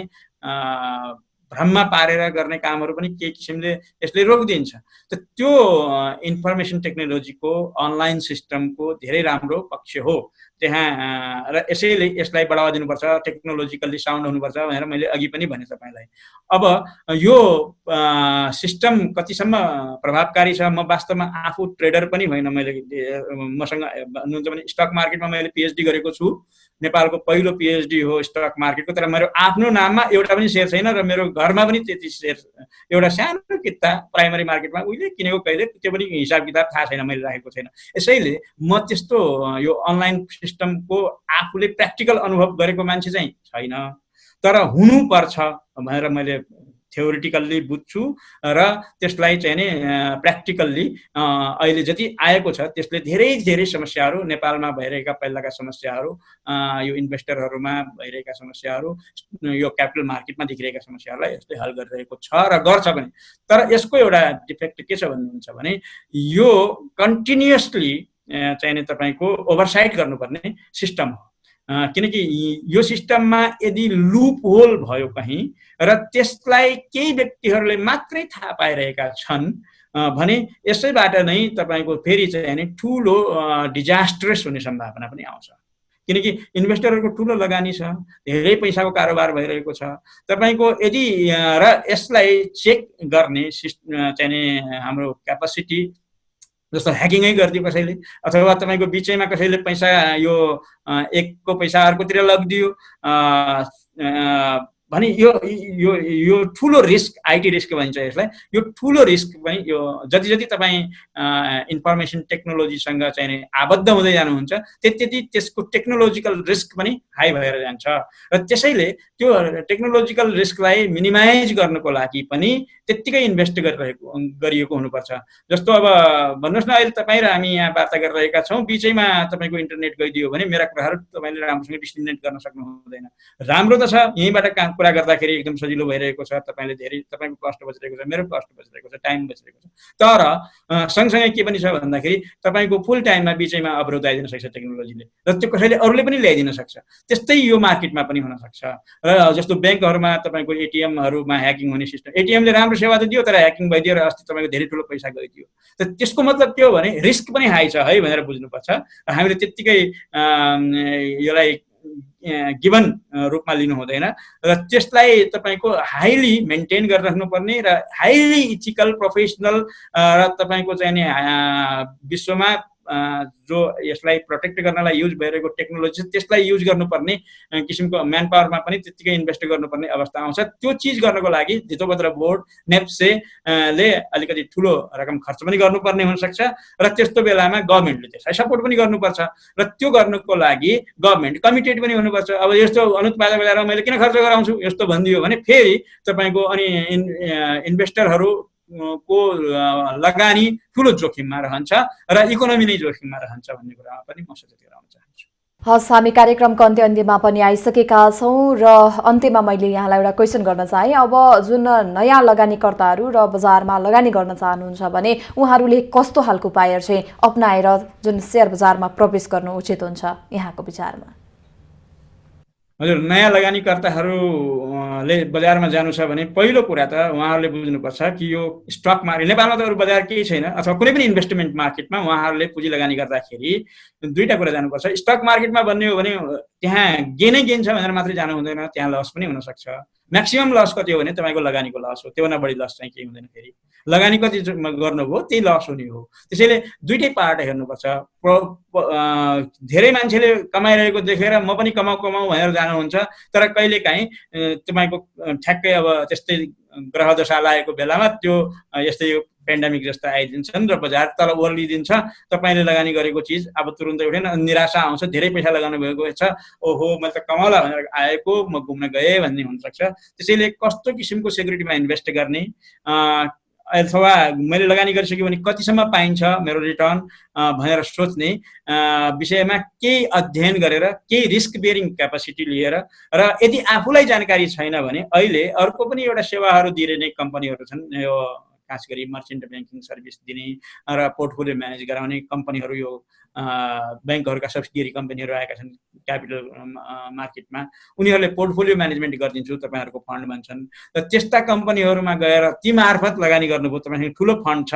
S2: भ्रममा पारेर गर्ने कामहरू पनि केही किसिमले यसले रोकिदिन्छ। त त्यो इन्फर्मेसन टेक्नोलोजीको अनलाइन सिस्टमको धेरै राम्रो पक्ष हो त्यहाँ। र यसैले यसलाई बढावा दिनुपर्छ, टेक्नोलोजिकल्ली साउन्ड हुनुपर्छ भनेर मैले अघि पनि भने तपाईँलाई। अब यो सिस्टम कतिसम्म प्रभावकारी छ, म वास्तवमा आफू ट्रेडर पनि होइन, मैले मसँग भन्नुहुन्छ भने स्टक मार्केटमा मैले पिएचडी गरेको छु, नेपालको पहिलो पिएचडी हो स्टक मार्केटको। तर मेरो आफ्नो नाममा एउटा पनि सेयर छैन र मेरो घरमा पनि त्यति सेयर, एउटा सानो किता प्राइमरी मार्केटमा उहिले किनेको कहिले त्यो पनि हिसाब किताब थाहा छैन, मैले राखेको छैन। यसैले म त्यस्तो यो अनलाइन सिस्टमको आफूले प्र्याक्टिकल अनुभव गरेको मान्छे चाहिँ छैन, तर हुनुपर्छ भनेर मैले थ्योरिटिकल्ली बुझ्छु र त्यसलाई चाहिँ नि प्र्याक्टिकल्ली अहिले जति आएको छ त्यसले धेरै धेरै समस्याहरू नेपालमा भइरहेका पहिलाका समस्याहरू, यो इन्भेस्टरहरूमा भइरहेका समस्याहरू, यो क्यापिटल मार्केटमा देखिरहेका समस्याहरूलाई यसले हल गरिरहेको छ र गर्छ पनि। तर यसको एउटा डिफेक्ट के छ भन्नुहुन्छ भने यो कन्टिन्युअसली चाहिँ नि तपाईँको ओभरसाइट गर्नुपर्ने सिस्टम हो। किनकि यो सिस्टममा यदि लुप होल भयो कहीँ र त्यसलाई केही व्यक्तिहरूले मात्रै थाहा पाइरहेका छन् भने यसैबाट नै तपाईँको फेरि चाहिँ नि ठुलो डिजास्ट्रस हुने सम्भावना पनि आउँछ। किनकि इन्भेस्टरहरूको ठुलो लगानी छ, धेरै पैसाको कारोबार भइरहेको छ तपाईँको। यदि र यसलाई चेक गर्ने चाहिँ नि हाम्रो क्यापासिटी, जस्तो ह्याकिङै गरिदियो कसैले, अथवा तपाईँको बिचैमा कसैले पैसा यो एकको पैसा अर्कोतिर लगिदियो भने यो ठुलो रिस्क, आइटी रिस्क भनिन्छ यसलाई। यो ठुलो रिस्क पनि यो जति जति तपाईँ इन्फर्मेसन टेक्नोलोजीसँग चाहिँ नि आबद्ध हुँदै जानुहुन्छ त्यति त्यसको टेक्नोलोजिकल रिस्क पनि हाई भएर जान्छ। र त्यसैले त्यो टेक्नोलोजिकल रिस्कलाई मिनिमाइज गर्नको लागि पनि त्यत्तिकै इन्भेस्ट गरिएको हुनुपर्छ। जस्तो अब भन्नुहोस् न, अहिले तपाईँ र हामी यहाँ वार्ता गरिरहेका छौँ, बिचैमा तपाईँको इन्टरनेट गइदियो भने मेरा कुराहरू तपाईँले राम्रोसँग डिस्क्रिमिनेट गर्न सक्नु हुँदैन। राम्रो त छ, यहीँबाट कुरा गर्दाखेरि एकदम सजिलो भइरहेको छ, तपाईँले धेरै तपाईँको कस्ट बचिरहेको छ, मेरो कस्ट बचिरहेको छ, टाइम बचिरहेको छ। तर सँगसँगै के पनि छ भन्दाखेरि तपाईँको फुल टाइममा बिचैमा अवरोध आइदिन सक्छ टेक्नोलोजीले, र त्यो कसैले अरूले पनि ल्याइदिन सक्छ। त्यस्तै यो मार्केटमा पनि हुन सक्छ। र जस्तो ब्याङ्कहरूमा तपाईँको एटिएमहरूमा ह्याकिङ हुने सिस्टम, एटिएमले राम्रो सेवा त दियो तर ह्याकिङ भइदियो र अस्ति तपाईँको धेरै ठुलो पैसा गइदियो। त त्यसको मतलब के हो भने रिस्क पनि हाई छ है भनेर बुझ्नुपर्छ। र हामीले त्यत्तिकै यसलाई गिभन रूपमा लिनु हुँदैन र त्यसलाई तपाईँको हाइली मेन्टेन गरेर राख्नुपर्ने र हाइली इथिकल प्रोफेसनल र तपाईँको चाहिँ नि विश्वमा जो यसलाई प्रोटेक्ट गर्नलाई युज भइरहेको टेक्नोलोजी छ त्यसलाई युज गर्नुपर्ने किसिमको म्यान पावरमा पनि त्यत्तिकै इन्भेस्ट गर्नुपर्ने अवस्था आउँछ। त्यो चिज गर्नको लागि धितोपत्र बोर्ड नेप्से ले अलिकति ठुलो रकम खर्च पनि गर्नुपर्ने हुनसक्छ र त्यस्तो बेलामा गभर्मेन्टले त्यसलाई सपोर्ट पनि गर्नुपर्छ र त्यो गर्नुको लागि गभर्मेन्ट कमिटेड पनि हुनुपर्छ। अब यस्तो अनुत बाजा बजारमा मैले किन खर्च गराउँछु यस्तो भनिदियो भने फेरि तपाईँको अनि इन्भेस्टरहरू को लगानी ठुलो जोखिममा रहन्छ र इकोनोमी नै जोखिममा रहन्छ भन्ने कुरामा पनि म सचेत गराउन चाहन्छु।
S1: हस्, हामी कार्यक्रमको अन्त्यमा पनि आइसकेका छौँ र अन्त्यमा मैले यहाँलाई एउटा क्वेसन गर्न चाहे। अब जुन नयाँ लगानीकर्ताहरू र बजारमा लगानी गर्न चाहनुहुन्छ भने उहाँहरूले कस्तो खालको उपायहरू चाहिँ अपनाएर जुन शेयर बजारमा प्रवेश गर्नु उचित हुन्छ यहाँको विचारमा?
S2: हजुर, नयाँ लगानीकर्ताहरूले बजारमा जानु छ भने पहिलो कुरा त उहाँहरूले बुझ्नुपर्छ कि यो स्टक मार्केट, नेपालमा त अरू बजार केही छैन अथवा कुनै पनि इन्भेस्टमेन्ट मार्केटमा उहाँहरूले पुँजी लगानी गर्दाखेरि दुईटा कुरा जानुपर्छ। स्टक मार्केटमा भन्ने हो भने त्यहाँ गेनै गेन छ भनेर मात्रै जानु हुँदैन, त्यहाँ लस पनि हुनसक्छ। म्याक्सिमम लस कति हो भने तपाईँको लगानीको लस हो, त्योभन्दा बढी लस चाहिँ केही हुँदैन। फेरि लगानी कति गर्नुभयो त्यही लस हुने हो। त्यसैले दुईटै पार्ट हेर्नुपर्छ। धेरै मान्छेले कमाइरहेको देखेर म पनि कमाऊ भनेर जानुहुन्छ, तर कहिलेकाहीँ तपाईँको ठ्याक्कै अब त्यस्तै ग्रह दशा लागेको बेलामा त्यो यस्तै पेन्डेमिक जस्ता आइदिन्छन् र बजार तल ओर्लिदिन्छ। तपाईँले लगानी गरेको चिज अब तुरुन्तै उठेन, निराशा आउँछ, धेरै पैसा लगाउनु भएको छ, ओहो मैले त कमाउला भनेर आएको म घुम्न गएँ भन्ने हुनसक्छ। त्यसैले कस्तो किसिमको सेक्युरिटीमा इन्भेस्ट गर्ने अथवा मैले लगानी गरिसक्यो भने कतिसम्म पाइन्छ मेरो रिटर्न भनेर सोच्ने विषयमा केही अध्ययन गरेर केही रिस्क बेयरिङ क्यापासिटी लिएर, र यदि आफूलाई जानकारी छैन भने अहिले अर्को पनि एउटा सेवाहरू दिइरहने कम्पनीहरू छन्, यो खास गरी मर्चेन्ट ब्याङ्किङ सर्भिस दिने र पोर्टफोलियो म्यानेज गराउने कम्पनीहरू, यो ब्याङ्कहरूका सब्सिडियरी कम्पनीहरू आएका छन् क्यापिटल मार्केटमा, उनीहरूले पोर्टफोलियो म्यानेजमेन्ट गरिदिन्छु तपाईँहरूको फन्ड भन्छन्। र त्यस्ता कम्पनीहरूमा गएर ती मार्फत लगानी गर्नुभयो, तपाईँसँग ठुलो फन्ड छ,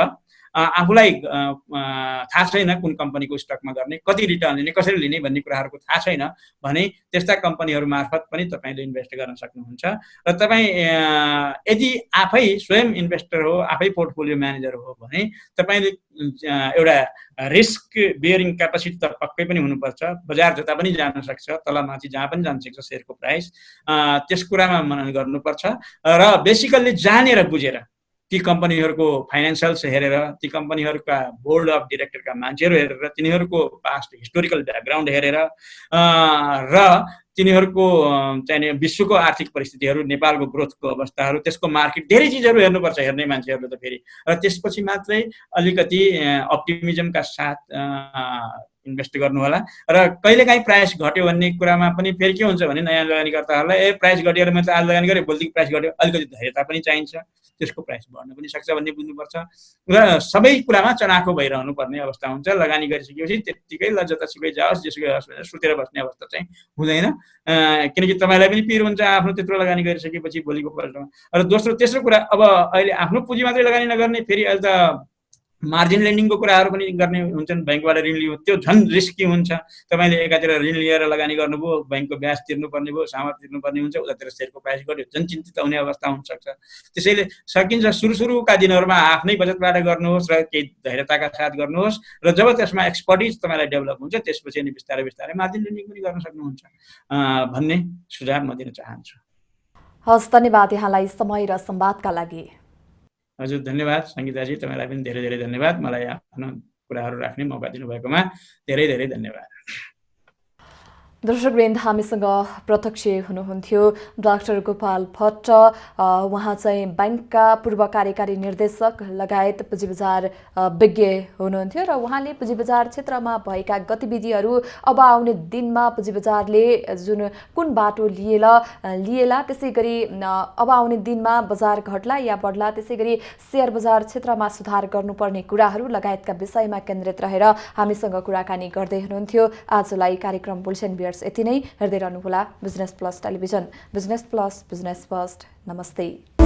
S2: आफूलाई थाहा छैन कुन कम्पनीको स्टकमा गर्ने, कति रिटर्न लिने, कसरी लिने भन्ने कुराहरूको थाहा छैन भने त्यस्ता कम्पनीहरू मार्फत पनि तपाईँले इन्भेस्ट गर्न सक्नुहुन्छ। र तपाईँ यदि आफै स्वयं इन्भेस्टर हो, आफै पोर्टफोलियो म्यानेजर हो भने तपाईँले एउटा रिस्क बियरिङ क्यापासिटी त पक्कै पनि हुनुपर्छ। बजार जता पनि जान सक्छ, तलमाथि जहाँ पनि जान सक्छ सेयरको प्राइस, त्यस कुरामा मनन गर्नुपर्छ। र बेसिकल्ली जानेर बुझेर ती कम्पनीहरूको फाइनेन्सियल्स हेरेर, ती कम्पनीहरूका बोर्ड अफ डिरेक्टरका मान्छेहरू हेरेर, तिनीहरूको पास्ट हिस्टोरिकल ब्याकग्राउन्ड हेरेर र तिनीहरूको चाहिँ विश्वको आर्थिक परिस्थितिहरू, नेपालको ग्रोथको अवस्थाहरू, त्यसको मार्केट, धेरै चिजहरू हेर्नुपर्छ हेर्ने मान्छेहरूले त फेरि। र त्यसपछि मात्रै अलिकति अप्टिमिजमका साथ इन्भेस्ट गर्नु होला। र कहिलेकाहीँ प्राइस घट्यो भन्ने कुरामा पनि फेरि के हुन्छ भने नयाँ लगानीकर्ताहरूलाई प्राइस घट्यो र मैले आज लगानी गरेँ, भोलिदेखि प्राइस घट्यो, अलिकति धैर्यता पनि चाहिन्छ, त्यसको प्राइस बढ्न पनि सक्छ भन्ने बुझ्नुपर्छ। र सबै कुरामा चनाखो भइरहनु पर्ने अवस्था हुन्छ। लगानी गरिसकेपछि त्यत्तिकै जतासुकै जाओस्, जेसुकै होस् भनेर सुतेर बस्ने अवस्था चाहिँ हुँदैन, किनकि तपाईँलाई पनि पिर हुन्छ आफ्नो त्यत्रो लगानी गरिसकेपछि भोलिको पल्टमा। र तेस्रो कुरा, अब अहिले आफ्नो पुँजी मात्रै लगानी नगर्ने, फेरि अहिले त मार्जिन लेन्डिङको कुराहरू पनि गर्ने हुन्छन्, ब्याङ्कबाट ऋण लियो, त्यो झन् रिस्की हुन्छ। तपाईँले एकातिर ऋण लिएर लगानी गर्नुभयो, ब्याङ्कको ब्याज तिर्नुपर्ने भयो, सामान तिर्नुपर्ने हुन्छ, उतातिर सेयरको प्राइस घट्यो, झन् चिन्तित हुने अवस्था हुनसक्छ। त्यसैले सकिन्छ सुरुका दिनहरूमा आफ्नै बचतबाट गर्नुहोस् र केही धैर्यताका साथ गर्नुहोस्, र जब त्यसमा एक्सपर्टिज तपाईँलाई डेभलप हुन्छ त्यसपछि अनि बिस्तारै बिस्तारै मार्जिन लेन्डिङ पनि गर्न सक्नुहुन्छ भन्ने सुझाव म दिन चाहन्छु।
S1: हस्, धन्यवाद यहाँलाई समय र संवादका लागि।
S2: हजुर, धन्यवाद सङ्गीताजी, तपाईँलाई पनि धेरै धेरै धन्यवाद। मलाई आफ्नो कुराहरू राख्ने मौका दिनुभएकोमा धेरै धेरै धन्यवाद।
S1: दर्शकवृन्द, हामीसँग प्रत्यक्ष हुनुहुन्थ्यो डाक्टर गोपाल भट्ट। उहाँ चाहिँ ब्याङ्कका पूर्व कार्यकारी निर्देशक लगायत पुँजी बजार विज्ञ हुनुहुन्थ्यो र उहाँले पुँजी बजार क्षेत्रमा भएका गतिविधिहरू, अब आउने दिनमा पुँजी बजारले कुन बाटो लिएला, त्यसै गरी अब आउने दिनमा बजार घट्ला या बढ्ला, त्यसै गरी शेयर बजार क्षेत्रमा सुधार गर्नुपर्ने कुराहरू लगायतका विषयमा केन्द्रित रहेर हामीसँग कुराकानी गर्दै हुनुहुन्थ्यो। आजलाई कार्यक्रम बुलेटिन बियर्स यति नै। हेर्दै रहनुहोला business plus television. Business plus, business first. नमस्ते।